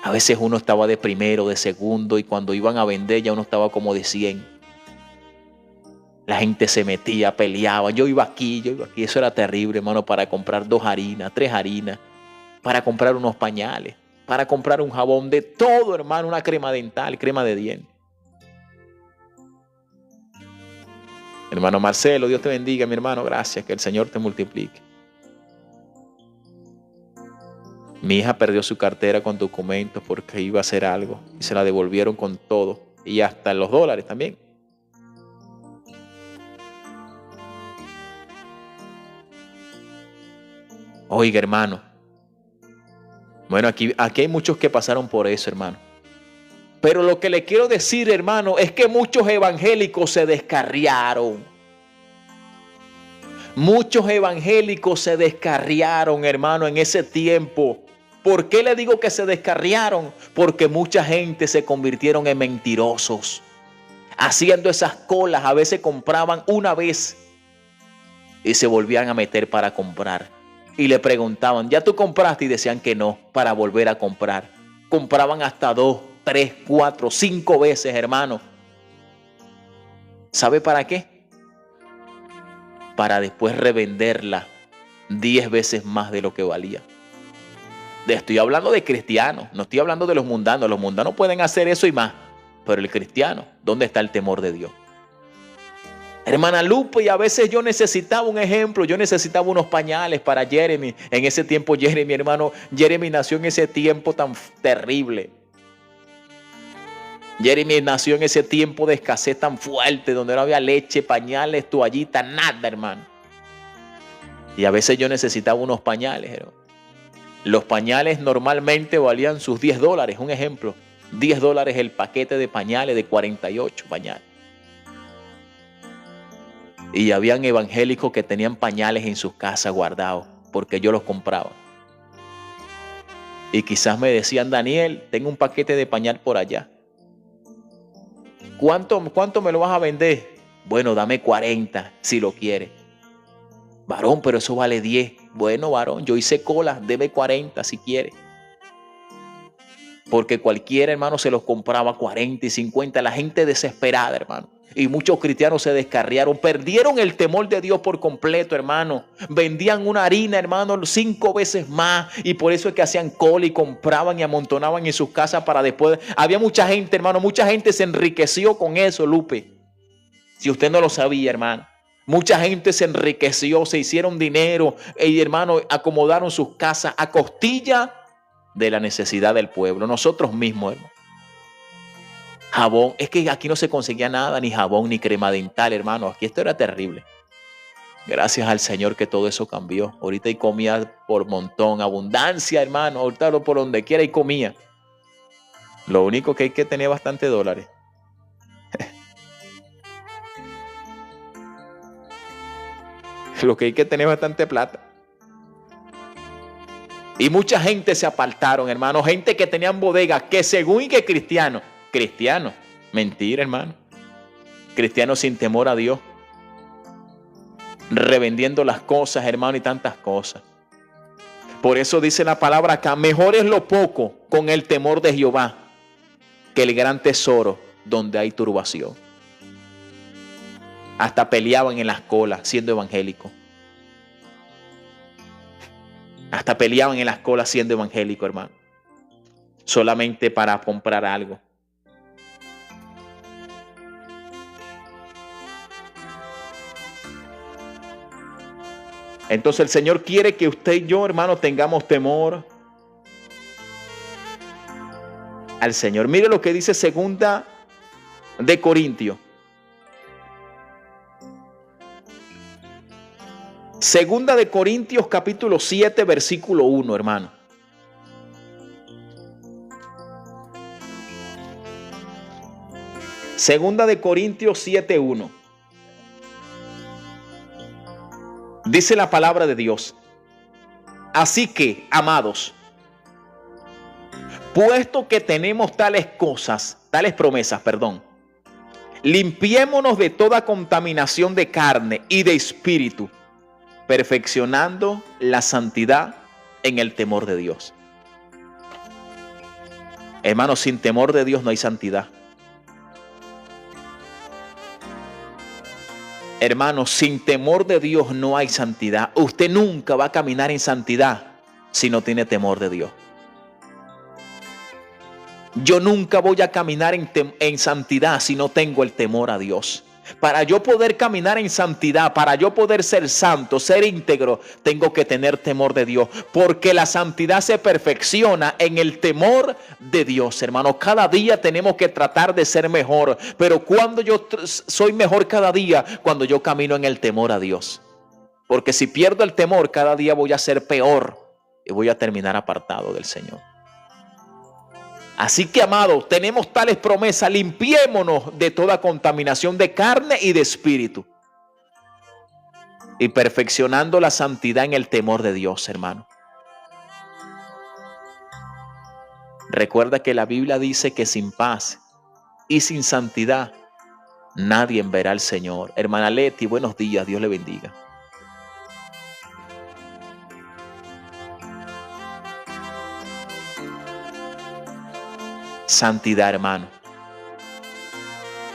A veces uno estaba de primero, de segundo, y cuando iban a vender ya uno estaba como de 100. La gente se metía, peleaba. Yo iba aquí. Eso era terrible, hermano, para comprar 2 harinas, 3 harinas, para comprar unos pañales, para comprar un jabón, de todo, hermano, una crema dental, crema de dientes. Hermano Marcelo, Dios te bendiga, mi hermano, gracias, que el Señor te multiplique. Mi hija perdió su cartera con documentos porque iba a hacer algo y se la devolvieron con todo y hasta los dólares también. Oiga, hermano. Bueno, aquí hay muchos que pasaron por eso, hermano. Pero lo que le quiero decir, hermano, es que muchos evangélicos se descarriaron. Muchos evangélicos se descarriaron, hermano, en ese tiempo. ¿Por qué le digo que se descarriaron? Porque mucha gente se convirtieron en mentirosos. Haciendo esas colas, a veces compraban una vez y se volvían a meter para comprar. Y le preguntaban, ¿ya tú compraste? Y decían que no, para volver a comprar. Compraban hasta 2, 3, 4, 5 veces, hermano. ¿Sabe para qué? Para después revenderla 10 veces más de lo que valía. Estoy hablando de cristianos, no estoy hablando de los mundanos. Los mundanos pueden hacer eso y más. Pero el cristiano, ¿dónde está el temor de Dios? Hermana Lupe, y a veces yo necesitaba un ejemplo, yo necesitaba unos pañales para Jeremy. En ese tiempo Jeremy, hermano, Jeremy nació en ese tiempo tan terrible. Jeremy nació en ese tiempo de escasez tan fuerte, donde no había leche, pañales, toallitas, nada, hermano. Y a veces yo necesitaba unos pañales, hermano. Los pañales normalmente valían sus $10, un ejemplo. $10 el paquete de pañales de 48 pañales. Y habían evangélicos que tenían pañales en sus casas guardados porque yo los compraba. Y quizás me decían, Daniel, tengo un paquete de pañal por allá. ¿Cuánto me lo vas a vender? Bueno, dame 40 si lo quieres. Varón, pero eso vale 10. Bueno, varón, yo hice cola, debe 40 si quieres. Porque cualquiera, hermano, se los compraba 40 y 50. La gente desesperada, hermano. Y muchos cristianos se descarriaron, perdieron el temor de Dios por completo, hermano. Vendían una harina, hermano, 5 veces más. Y por eso es que hacían cola y compraban y amontonaban en sus casas para después. Había mucha gente, hermano, mucha gente se enriqueció con eso, Lupe. Si usted no lo sabía, hermano. Mucha gente se enriqueció, se hicieron dinero y, hermano, acomodaron sus casas a costilla de la necesidad del pueblo. Nosotros mismos, hermano. Jabón, es que aquí no se conseguía nada, ni jabón, ni crema dental, hermano. Aquí esto era terrible. Gracias al Señor que todo eso cambió. Ahorita hay comida por montón, abundancia, hermano. Ahorita por donde quiera hay comida. Lo único que hay que tener bastante dólares. Lo que hay que tener bastante plata. Y mucha gente se apartaron, hermano. Gente que tenían bodegas, que según y que cristiano. Mentira, hermano. Cristianos sin temor a Dios, revendiendo las cosas, hermano, y tantas cosas. Por eso dice la palabra acá, mejor es lo poco con el temor de Jehová que el gran tesoro donde hay turbación. Hasta peleaban en las colas siendo evangélicos. Hasta peleaban en las colas siendo evangélicos, hermano. Solamente para comprar algo. Entonces el Señor quiere que usted y yo, hermano, tengamos temor al Señor. Mire lo que dice Segunda de Corintios. Segunda de Corintios capítulo 7 versículo 1, hermano. Segunda de Corintios 7:1. Dice la palabra de Dios. Así que, amados, puesto que tenemos tales promesas, limpiémonos de toda contaminación de carne y de espíritu, perfeccionando la santidad en el temor de Dios. Hermanos, sin temor de Dios no hay santidad. Hermanos, sin temor de Dios no hay santidad. Usted nunca va a caminar en santidad si no tiene temor de Dios. Yo nunca voy a caminar en santidad si no tengo el temor a Dios. Para yo poder caminar en santidad, para yo poder ser santo, ser íntegro, tengo que tener temor de Dios. Porque la santidad se perfecciona en el temor de Dios, hermano. Cada día tenemos que tratar de ser mejor. Pero cuando yo soy mejor cada día, cuando yo camino en el temor a Dios. Porque si pierdo el temor, cada día voy a ser peor y voy a terminar apartado del Señor. Así que, amados, tenemos tales promesas, limpiémonos de toda contaminación de carne y de espíritu. Y perfeccionando la santidad en el temor de Dios, hermano. Recuerda que la Biblia dice que sin paz y sin santidad nadie verá al Señor. Hermana Leti, buenos días, Dios le bendiga. Santidad, hermano.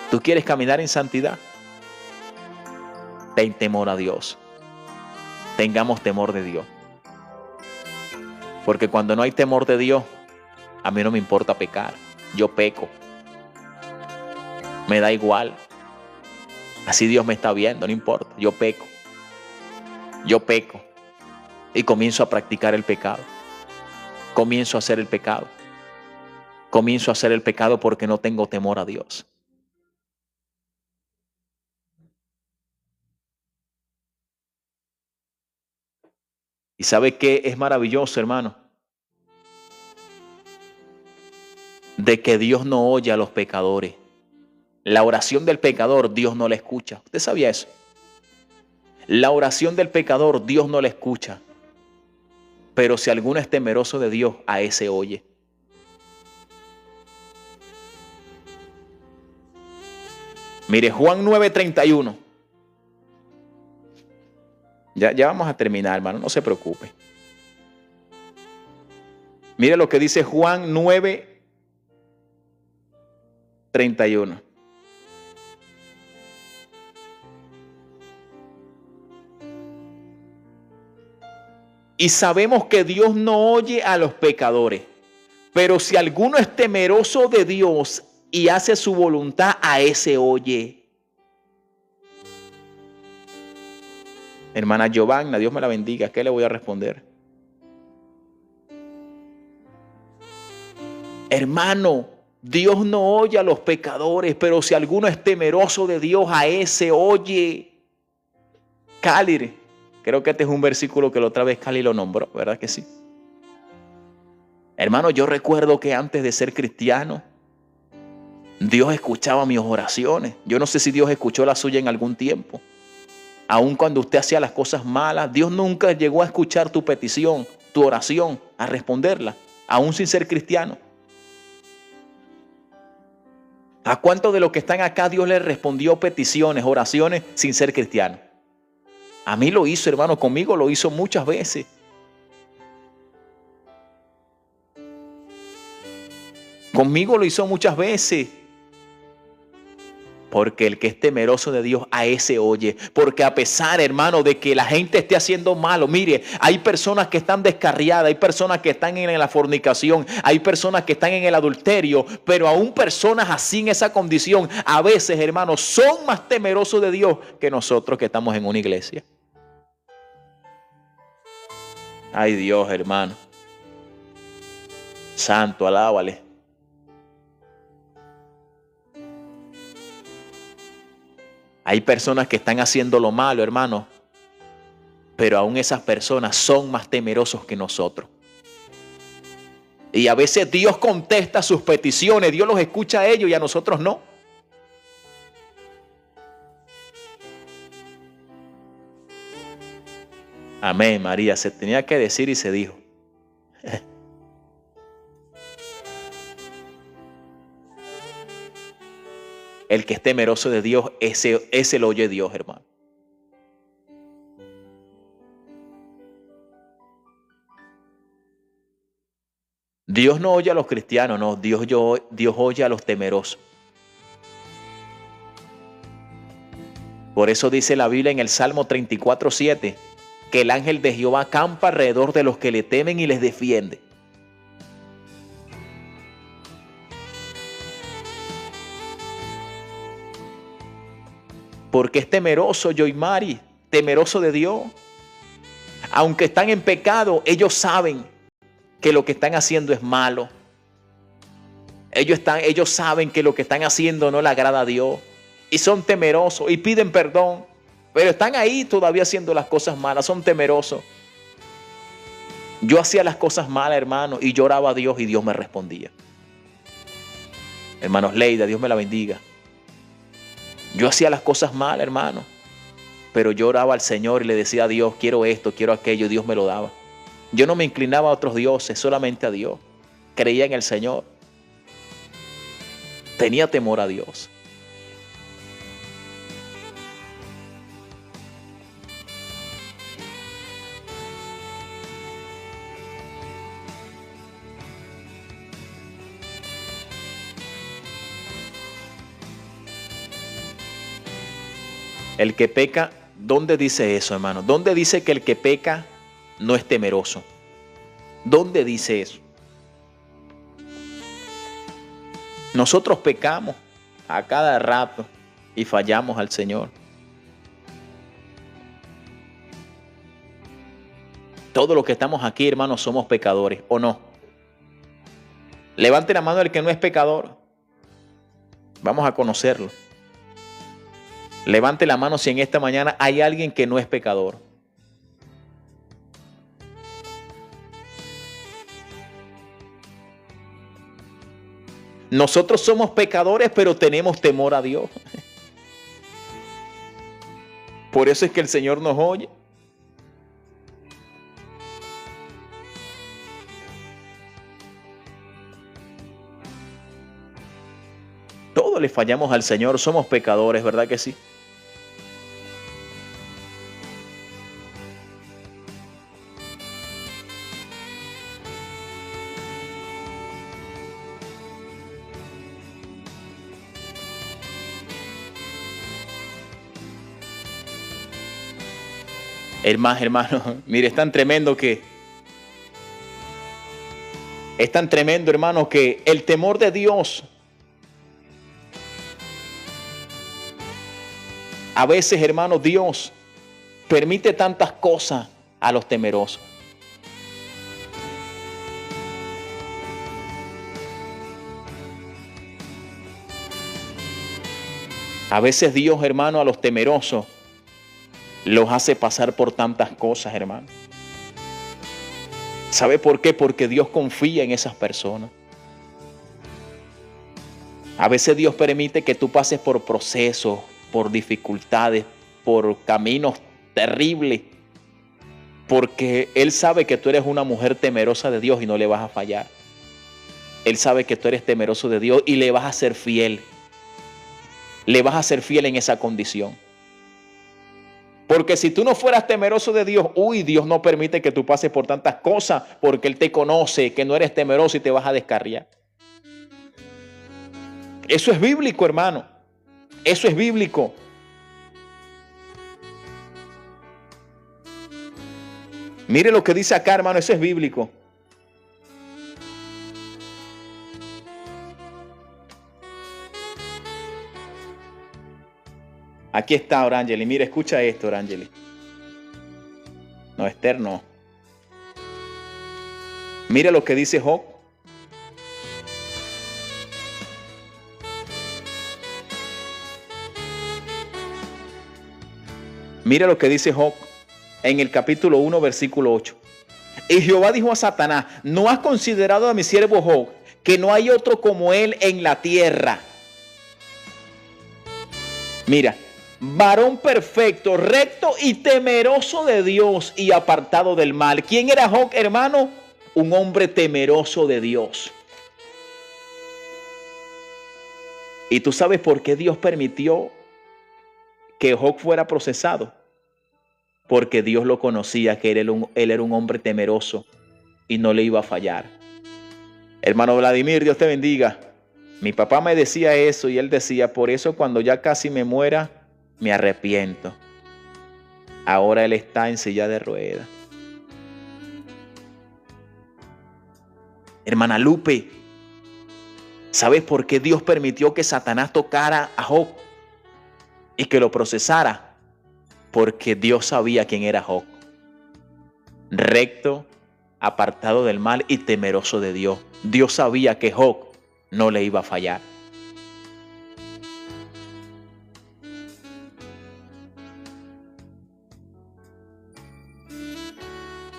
¿Tú quieres caminar en santidad? Ten temor a Dios. Tengamos temor de Dios. Porque cuando no hay temor de Dios, a mí no me importa pecar. Yo peco. Me da igual. Así Dios me está viendo, no importa. Yo peco. Yo peco. Y comienzo a practicar el pecado. Comienzo a hacer el pecado. Comienzo a hacer el pecado porque no tengo temor a Dios. ¿Y sabe qué es maravilloso, hermano? De que Dios no oye a los pecadores. La oración del pecador, Dios no la escucha. ¿Usted sabía eso? La oración del pecador, Dios no la escucha. Pero si alguno es temeroso de Dios, a ese oye. Mire, Juan 9:31. Ya vamos a terminar, hermano, no se preocupe. Mire lo que dice Juan 9:31. Y sabemos que Dios no oye a los pecadores, pero si alguno es temeroso de Dios y hace su voluntad, a ese oye. Hermana Giovanna, Dios me la bendiga. ¿Qué le voy a responder? Hermano, Dios no oye a los pecadores, pero si alguno es temeroso de Dios, a ese oye. Cali, creo que este es un versículo que la otra vez Cali lo nombró, ¿verdad que sí? Hermano, yo recuerdo que antes de ser cristiano, Dios escuchaba mis oraciones. Yo no sé si Dios escuchó la suya en algún tiempo. Aun cuando usted hacía las cosas malas, Dios nunca llegó a escuchar tu petición, tu oración, a responderla, aún sin ser cristiano. ¿A cuántos de los que están acá Dios les respondió peticiones, oraciones sin ser cristiano? A mí lo hizo, hermano, conmigo lo hizo muchas veces. Conmigo lo hizo muchas veces. Porque el que es temeroso de Dios, a ese oye. Porque a pesar, hermano, de que la gente esté haciendo malo, mire, hay personas que están descarriadas, hay personas que están en la fornicación, hay personas que están en el adulterio, pero aún personas así en esa condición, a veces, hermano, son más temerosos de Dios que nosotros que estamos en una iglesia. Ay Dios, hermano. Santo, alábale. Hay personas que están haciendo lo malo, hermano, pero aún esas personas son más temerosos que nosotros. Y a veces Dios contesta sus peticiones, Dios los escucha a ellos y a nosotros no. Amén, María, se tenía que decir y se dijo. El que es temeroso de Dios, ese lo oye Dios, hermano. Dios no oye a los cristianos, no. Dios oye a los temerosos. Por eso dice la Biblia en el Salmo 34:7, que el ángel de Jehová acampa alrededor de los que le temen y les defiende. Porque es temeroso, Joymari, temeroso de Dios. Aunque están en pecado, ellos saben que lo que están haciendo es malo. Ellos saben que lo que están haciendo no le agrada a Dios. Y son temerosos y piden perdón. Pero están ahí todavía haciendo las cosas malas, son temerosos. Yo hacía las cosas malas, hermano, y lloraba a Dios y Dios me respondía. Hermanos Leida, Dios me la bendiga. Yo hacía las cosas mal, hermano, pero yo oraba al Señor y le decía a Dios, quiero esto, quiero aquello, y Dios me lo daba. Yo no me inclinaba a otros dioses, solamente a Dios. Creía en el Señor. Tenía temor a Dios. El que peca, ¿dónde dice eso, hermano? ¿Dónde dice que el que peca no es temeroso? ¿Dónde dice eso? Nosotros pecamos a cada rato y fallamos al Señor. Todos los que estamos aquí, hermanos, somos pecadores, ¿o no? Levante la mano el que no es pecador. Vamos a conocerlo. Levante la mano si en esta mañana hay alguien que no es pecador. Nosotros somos pecadores, pero tenemos temor a Dios. Por eso es que el Señor nos oye. Todos le fallamos al Señor, somos pecadores, ¿verdad que sí? Hermano, mire, es tan tremendo, hermano, que el temor de Dios a veces, hermano, Dios permite tantas cosas a los temerosos. A veces Dios, hermano, a los temerosos los hace pasar por tantas cosas, hermano. ¿Sabe por qué? Porque Dios confía en esas personas. A veces Dios permite que tú pases por procesos, por dificultades, por caminos terribles, porque Él sabe que tú eres una mujer temerosa de Dios y no le vas a fallar. Él sabe que tú eres temeroso de Dios y le vas a ser fiel. le vas a ser fiel en esa condición. Porque si tú no fueras temeroso de Dios, Dios no permite que tú pases por tantas cosas, porque Él te conoce, que no eres temeroso y te vas a descarriar. Eso es bíblico, hermano. Eso es bíblico. Mire lo que dice acá, hermano, eso es bíblico. Aquí está, Orangeli. Mira, escucha esto, Orangeli. No, Esther, no. Mira lo que dice Job. Mira lo que dice Job en el capítulo 1, versículo 8. Y Jehová dijo a Satanás: ¿no has considerado a mi siervo Job, que no hay otro como él en la tierra? Mira, varón perfecto, recto y temeroso de Dios y apartado del mal. ¿Quién era Job, hermano? Un hombre temeroso de Dios. ¿Y tú sabes por qué Dios permitió que Job fuera procesado? Porque Dios lo conocía, que él era un hombre temeroso y no le iba a fallar. Hermano Vladimir, Dios te bendiga. Mi papá me decía eso y él decía: por eso cuando ya casi me muera, me arrepiento. Ahora él está en silla de ruedas. Hermana Lupe, ¿sabes por qué Dios permitió que Satanás tocara a Job y que lo procesara? Porque Dios sabía quién era Job. Recto, apartado del mal y temeroso de Dios. Dios sabía que Job no le iba a fallar.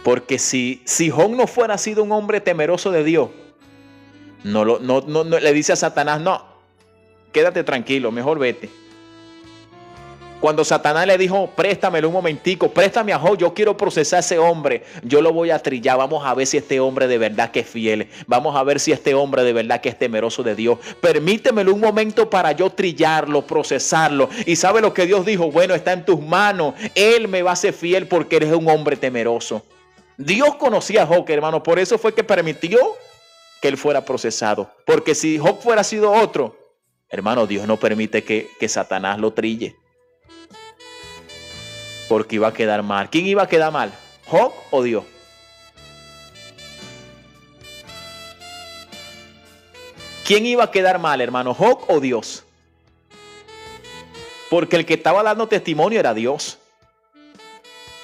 Porque si Job no fuera sido un hombre temeroso de Dios, no le dice a Satanás: no, quédate tranquilo, mejor vete. Cuando Satanás le dijo: préstamelo un momentico, préstame a Job, yo quiero procesar a ese hombre, yo lo voy a trillar, vamos a ver si este hombre de verdad que es fiel, vamos a ver si este hombre de verdad que es temeroso de Dios, permítemelo un momento para yo trillarlo, procesarlo. Y ¿sabe lo que Dios dijo? Bueno, está en tus manos, Él me va a ser fiel porque eres un hombre temeroso. Dios conocía a Job, hermano, por eso fue que permitió que él fuera procesado. Porque si Job fuera sido otro, hermano, Dios no permite que Satanás lo trille. Porque iba a quedar mal. ¿Quién iba a quedar mal? ¿Job o Dios? ¿Quién iba a quedar mal, hermano? ¿Job o Dios? Porque el que estaba dando testimonio era Dios.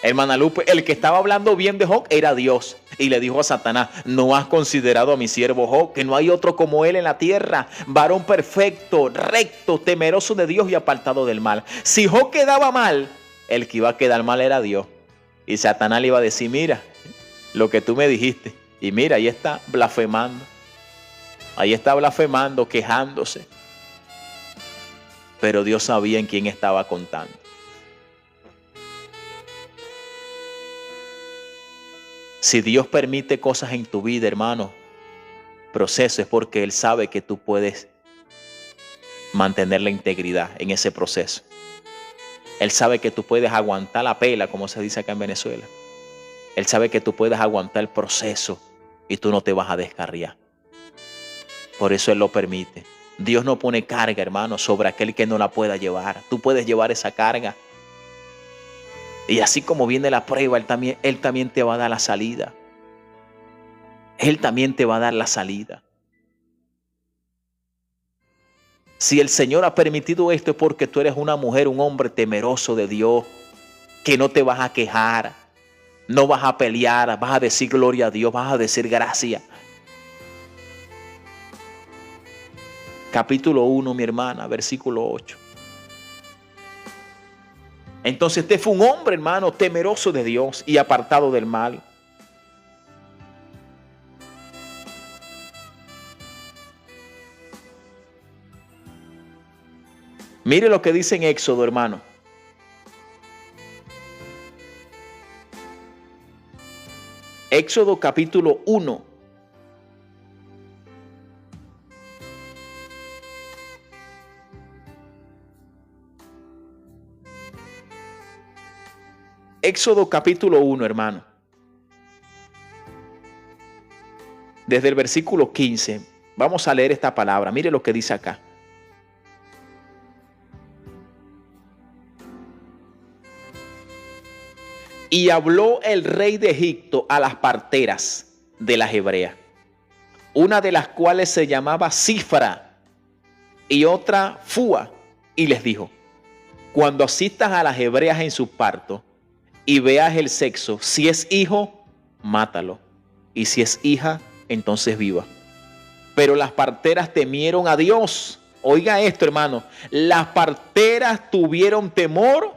Hermana Lupe, el que estaba hablando bien de Job era Dios. Y le dijo a Satanás: ¿no has considerado a mi siervo Job, que no hay otro como él en la tierra? Varón perfecto, recto, temeroso de Dios y apartado del mal. Si Job quedaba mal, el que iba a quedar mal era Dios. Y Satanás le iba a decir: mira, lo que tú me dijiste. Y mira, ahí está blasfemando. Ahí está blasfemando, quejándose. Pero Dios sabía en quién estaba contando. Si Dios permite cosas en tu vida, hermano, proceso, es porque Él sabe que tú puedes mantener la integridad en ese proceso. Él sabe que tú puedes aguantar la pela, como se dice acá en Venezuela. Él sabe que tú puedes aguantar el proceso y tú no te vas a descarriar. Por eso Él lo permite. Dios no pone carga, hermano, sobre aquel que no la pueda llevar. Tú puedes llevar esa carga. Y así como viene la prueba, Él también te va a dar la salida. Él también te va a dar la salida. Si el Señor ha permitido esto es porque tú eres una mujer, un hombre temeroso de Dios, que no te vas a quejar, no vas a pelear, vas a decir gloria a Dios, vas a decir gracias. Capítulo 1, mi hermana, versículo 8. Entonces este fue un hombre, hermano, temeroso de Dios y apartado del mal. Mire lo que dice en Éxodo, hermano. Éxodo capítulo 1. Éxodo capítulo 1, hermano. Desde el versículo 15, vamos a leer esta palabra. Mire lo que dice acá. Y habló el rey de Egipto a las parteras de las hebreas, una de las cuales se llamaba Cifra y otra Fúa, y les dijo: cuando asistas a las hebreas en su parto y veas el sexo, si es hijo, mátalo, y si es hija, entonces viva. Pero las parteras temieron a Dios. Oiga esto, hermano, las parteras tuvieron temor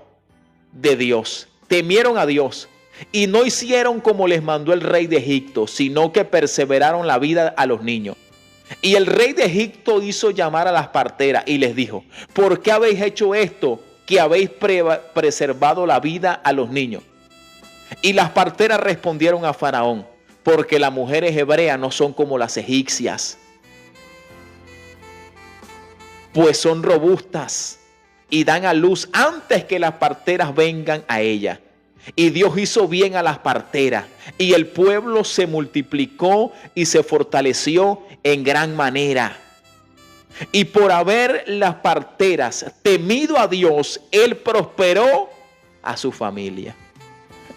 de Dios. Temieron a Dios y no hicieron como les mandó el rey de Egipto, sino que perseveraron la vida a los niños. Y el rey de Egipto hizo llamar a las parteras y les dijo: ¿por qué habéis hecho esto, que habéis preservado la vida a los niños? Y las parteras respondieron a Faraón: porque las mujeres hebreas no son como las egipcias, pues son robustas y dan a luz antes que las parteras vengan a ella. Y Dios hizo bien a las parteras, y el pueblo se multiplicó y se fortaleció en gran manera. Y por haber las parteras temido a Dios, Él prosperó a su familia.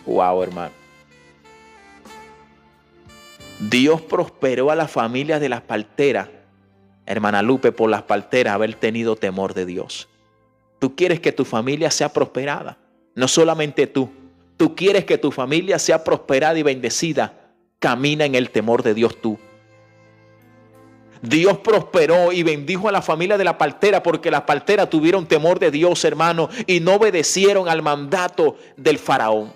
Wow, hermano. Dios prosperó a la familia de las parteras, hermana Lupe, por las parteras haber tenido temor de Dios. Tú quieres que tu familia sea prosperada. No solamente tú. Tú quieres que tu familia sea prosperada y bendecida. Camina en el temor de Dios tú. Dios prosperó y bendijo a la familia de la partera porque las parteras tuvieron temor de Dios, hermano, y no obedecieron al mandato del faraón.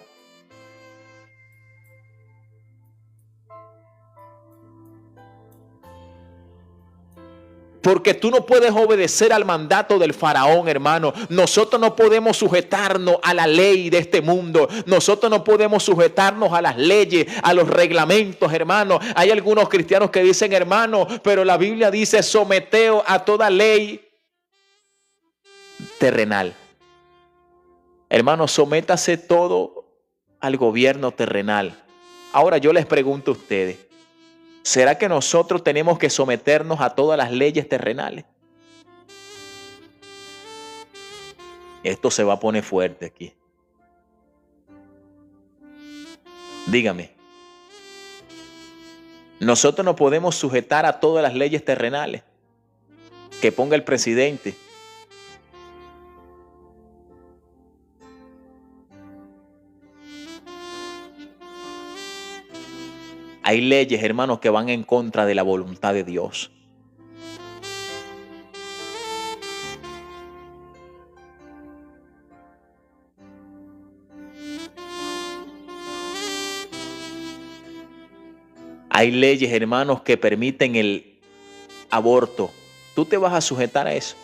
Porque tú no puedes obedecer al mandato del faraón, hermano. Nosotros no podemos sujetarnos a la ley de este mundo. Nosotros no podemos sujetarnos a las leyes, a los reglamentos, hermano. Hay algunos cristianos que dicen, hermano, pero la Biblia dice: someteos a toda ley terrenal. Hermano, sométase todo al gobierno terrenal. Ahora yo les pregunto a ustedes: ¿será que nosotros tenemos que someternos a todas las leyes terrenales? Esto se va a poner fuerte aquí. Dígame. Nosotros no podemos sujetar a todas las leyes terrenales que ponga el presidente. Hay leyes, hermanos, que van en contra de la voluntad de Dios. Hay leyes, hermanos, que permiten el aborto. ¿Tú te vas a sujetar a eso?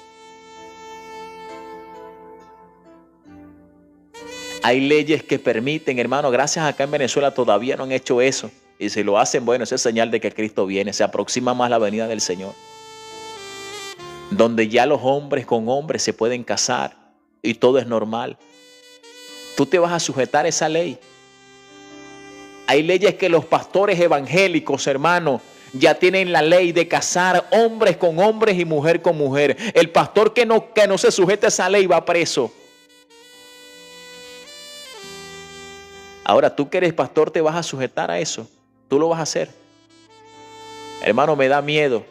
Hay leyes que permiten, hermanos, gracias acá en Venezuela todavía no han hecho eso. Y si lo hacen, bueno, eso es señal de que Cristo viene. Se aproxima más la venida del Señor. Donde ya los hombres con hombres se pueden casar y todo es normal. ¿Tú te vas a sujetar a esa ley? Hay leyes que los pastores evangélicos, hermanos, ya tienen la ley de casar hombres con hombres y mujer con mujer. El pastor que no se sujeta a esa ley va preso. Ahora, tú que eres pastor, ¿te vas a sujetar a eso? ¿Tú lo vas a hacer? Hermano, me da miedo.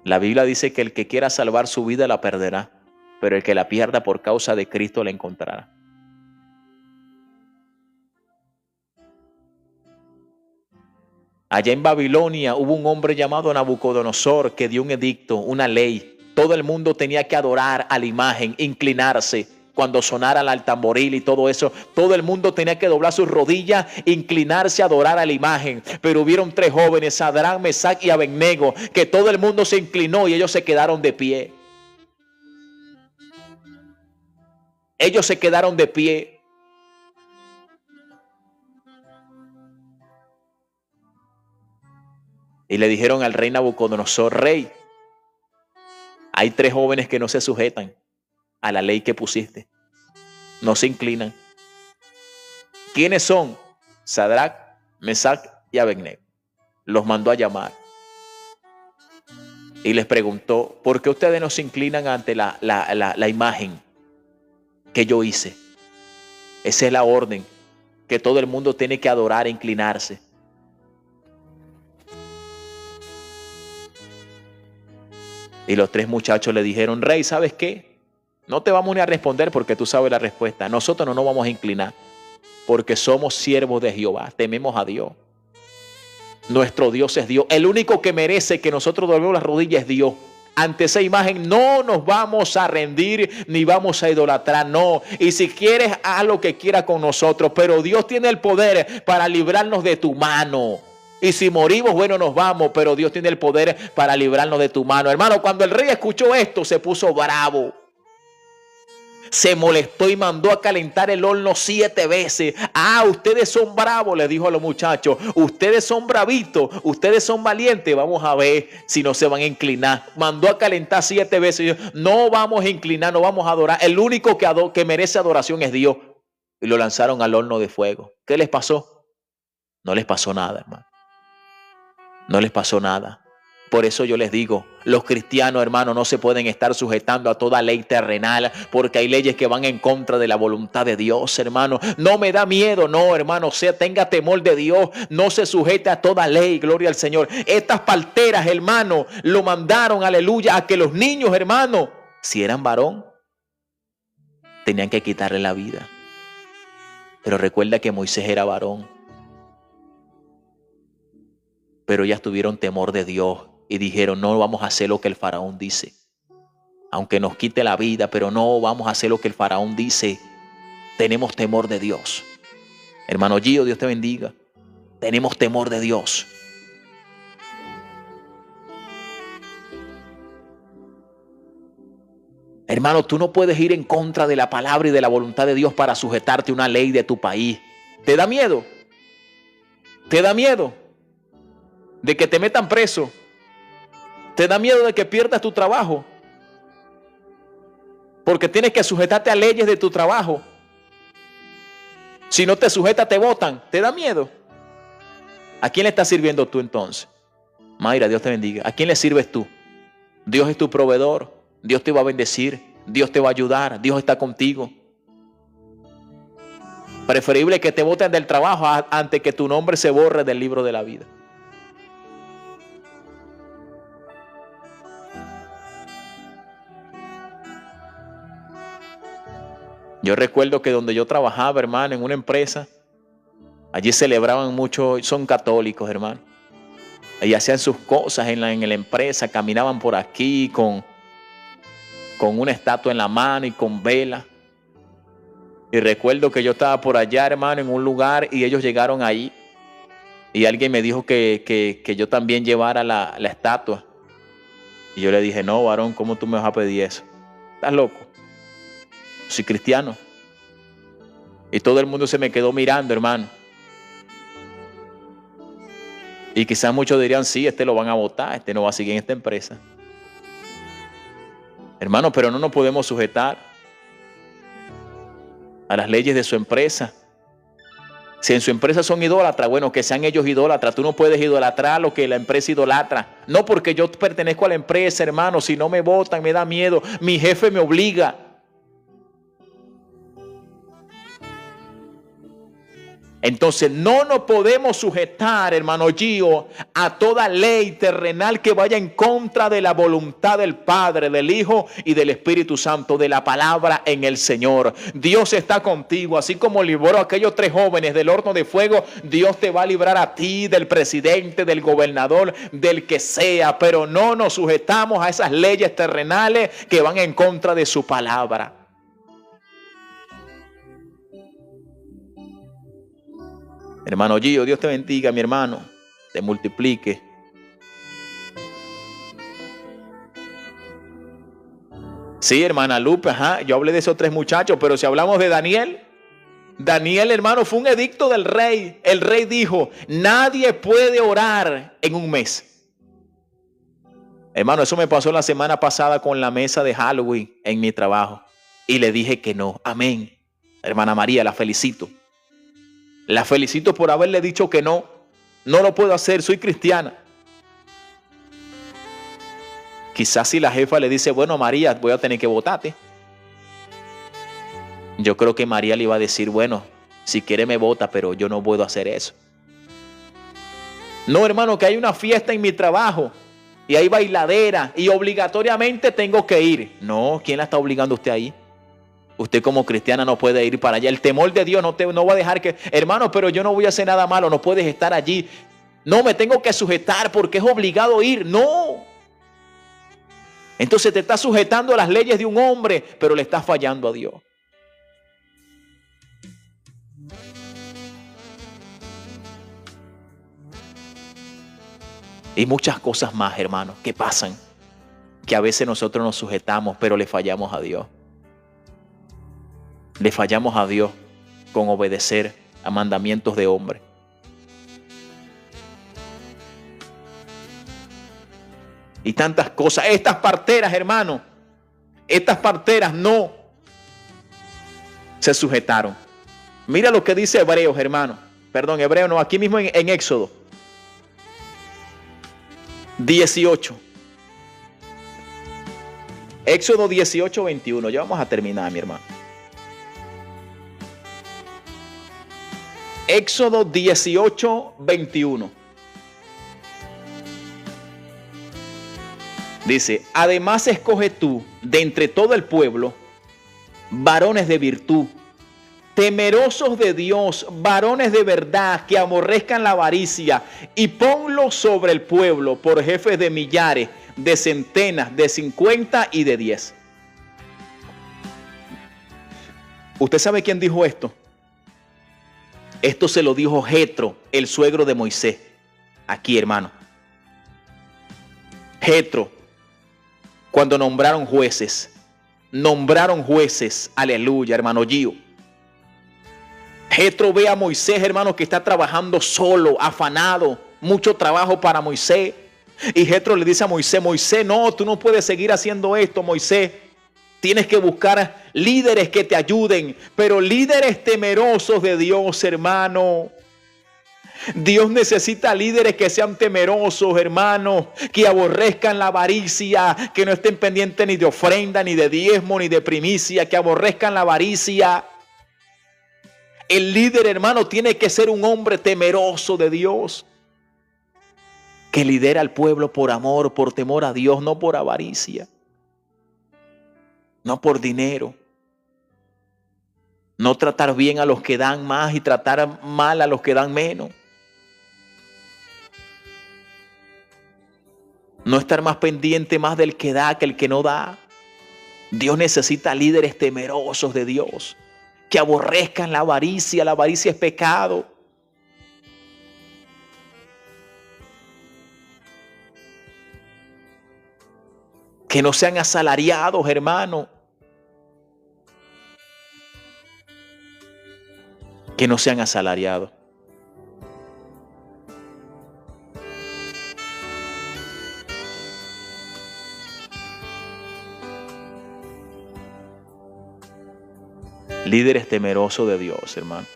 La Biblia dice que el que quiera salvar su vida la perderá, pero el que la pierda por causa de Cristo la encontrará. Allá en Babilonia hubo un hombre llamado Nabucodonosor que dio un edicto, una ley. Todo el mundo tenía que adorar a la imagen, inclinarse cuando sonara el tamboril y todo eso. Todo el mundo tenía que doblar sus rodillas, inclinarse a adorar a la imagen. Pero hubieron 3 jóvenes, Sadrach, Mesach y Abednego, que todo el mundo se inclinó y ellos se quedaron de pie. Ellos se quedaron de pie. Y le dijeron al rey Nabucodonosor: rey, hay 3 jóvenes que no se sujetan a la ley que pusiste. No se inclinan. ¿Quiénes son? Sadrach, Mesach y Abednego. Los mandó a llamar y les preguntó: ¿por qué ustedes no se inclinan ante la imagen que yo hice? Esa es la orden que todo el mundo tiene que adorar e inclinarse. Y los 3 muchachos le dijeron: Rey, ¿sabes qué? No te vamos ni a responder porque tú sabes la respuesta. Nosotros no nos vamos a inclinar porque somos siervos de Jehová, tememos a Dios. Nuestro Dios es Dios. El único que merece que nosotros doblemos las rodillas es Dios. Ante esa imagen no nos vamos a rendir ni vamos a idolatrar, no. Y si quieres, haz lo que quiera con nosotros, pero Dios tiene el poder para librarnos de tu mano. Y si morimos, bueno, nos vamos, pero Dios tiene el poder para librarnos de tu mano. Hermano, cuando el rey escuchó esto, se puso bravo. Se molestó y mandó a calentar el horno 7 veces. Ustedes son bravos, le dijo a los muchachos. Ustedes son bravitos, ustedes son valientes. Vamos a ver si no se van a inclinar. Mandó a calentar 7 veces. Y dijo: no vamos a inclinar, no vamos a adorar. El único que merece adoración es Dios. Y lo lanzaron al horno de fuego. ¿Qué les pasó? No les pasó nada, hermano. No les pasó nada. Por eso yo les digo, los cristianos, hermanos, no se pueden estar sujetando a toda ley terrenal, porque hay leyes que van en contra de la voluntad de Dios, hermano. No me da miedo, no, hermano, tenga temor de Dios, no se sujete a toda ley, gloria al Señor. Estas parteras, hermano, lo mandaron, aleluya, a que los niños, hermano, si eran varón, tenían que quitarle la vida. Pero recuerda que Moisés era varón. Pero ellas tuvieron temor de Dios y dijeron: no vamos a hacer lo que el faraón dice. Aunque nos quite la vida, pero no vamos a hacer lo que el faraón dice. Tenemos temor de Dios. Hermano Gio, Dios te bendiga. Tenemos temor de Dios. Hermano, tú no puedes ir en contra de la palabra y de la voluntad de Dios para sujetarte a una ley de tu país. ¿Te da miedo? ¿Te da miedo de que te metan preso? ¿Te da miedo de que pierdas tu trabajo? Porque tienes que sujetarte a leyes de tu trabajo. Si no te sujetas, te botan. ¿Te da miedo? ¿A quién le estás sirviendo tú entonces? Mayra, Dios te bendiga. ¿A quién le sirves tú? Dios es tu proveedor. Dios te va a bendecir. Dios te va a ayudar. Dios está contigo. Preferible que te boten del trabajo antes que tu nombre se borre del libro de la vida. Yo recuerdo que donde yo trabajaba, hermano, en una empresa, allí celebraban mucho, son católicos, hermano. Allí hacían sus cosas en la empresa, caminaban por aquí con una estatua en la mano y con vela. Y recuerdo que yo estaba por allá, hermano, en un lugar y ellos llegaron ahí. Y alguien me dijo que yo también llevara la estatua. Y yo le dije: no, varón, ¿cómo tú me vas a pedir eso? ¿Estás loco? Soy cristiano. Y todo el mundo se me quedó mirando, hermano. Y quizás muchos dirían: sí, este lo van a votar, este no va a seguir en esta empresa. Hermano, pero no nos podemos sujetar a las leyes de su empresa. Si en su empresa son idólatras, bueno, que sean ellos idólatras. Tú no puedes idolatrar lo que la empresa idolatra. No porque yo pertenezco a la empresa, hermano. Si no me votan, me da miedo. Mi jefe me obliga. Entonces no nos podemos sujetar, hermano Gio, a toda ley terrenal que vaya en contra de la voluntad del Padre, del Hijo y del Espíritu Santo, de la palabra en el Señor. Dios está contigo, así como libró a aquellos 3 jóvenes del horno de fuego. Dios te va a librar a ti, del presidente, del gobernador, del que sea, pero no nos sujetamos a esas leyes terrenales que van en contra de su palabra. Hermano Gio, Dios te bendiga, mi hermano, te multiplique. Sí, hermana Lupe, yo hablé de esos 3 muchachos, pero si hablamos de Daniel, hermano, fue un edicto del rey. El rey dijo: nadie puede orar en un mes. Hermano, eso me pasó la semana pasada con la mesa de Halloween en mi trabajo. Y le dije que no. Amén. Hermana María, la felicito. La felicito por haberle dicho que no. No lo puedo hacer, soy cristiana. Quizás si la jefa le dice, bueno, María, voy a tener que votarte. Yo creo que María le iba a decir, bueno, si quiere me vota, pero yo no puedo hacer eso. No, hermano, que hay una fiesta en mi trabajo y hay bailadera y obligatoriamente tengo que ir. No, ¿quién la está obligando a usted ahí? Usted como cristiana no puede ir para allá. El temor de Dios no va a dejar que, hermano, pero yo no voy a hacer nada malo, no puedes estar allí. No, me tengo que sujetar porque es obligado ir. No. Entonces te estás sujetando a las leyes de un hombre, pero le estás fallando a Dios. Y muchas cosas más, hermanos, que pasan, que a veces nosotros nos sujetamos, pero le fallamos a Dios. Le fallamos a Dios con obedecer a mandamientos de hombre. Y tantas cosas. Estas parteras, hermano, estas parteras no se sujetaron. Mira lo que dice Hebreos, hermano. Perdón, Hebreos no, aquí mismo en Éxodo 18. Éxodo 18, 21. Ya vamos a terminar, mi hermano. Éxodo 18, 21. Dice, además escoge tú de entre todo el pueblo varones de virtud, temerosos de Dios, varones de verdad, que aborrezcan la avaricia, y ponlos sobre el pueblo por jefes de millares, de centenas, de 50 y de 10. ¿Usted sabe quién dijo esto? Esto se lo dijo Jetro, el suegro de Moisés. Aquí, hermano. Jetro, cuando nombraron jueces, aleluya, hermano Gio. Jetro ve a Moisés, hermano, que está trabajando solo, afanado, mucho trabajo para Moisés. Y Jetro le dice a Moisés, Moisés, no, tú no puedes seguir haciendo esto, Moisés. Tienes que buscar líderes que te ayuden, pero líderes temerosos de Dios, hermano. Dios necesita líderes que sean temerosos, hermano, que aborrezcan la avaricia, que no estén pendientes ni de ofrenda, ni de diezmo, ni de primicia, que aborrezcan la avaricia. El líder, hermano, tiene que ser un hombre temeroso de Dios, que lidera al pueblo por amor, por temor a Dios, no por avaricia, no por dinero. No tratar bien a los que dan más y tratar mal a los que dan menos. No estar más pendiente más del que da que el que no da. Dios necesita líderes temerosos de Dios, que aborrezcan la avaricia. La avaricia es pecado. Que no sean asalariados, hermano. Que no sean asalariados. Líderes temerosos de Dios, hermano.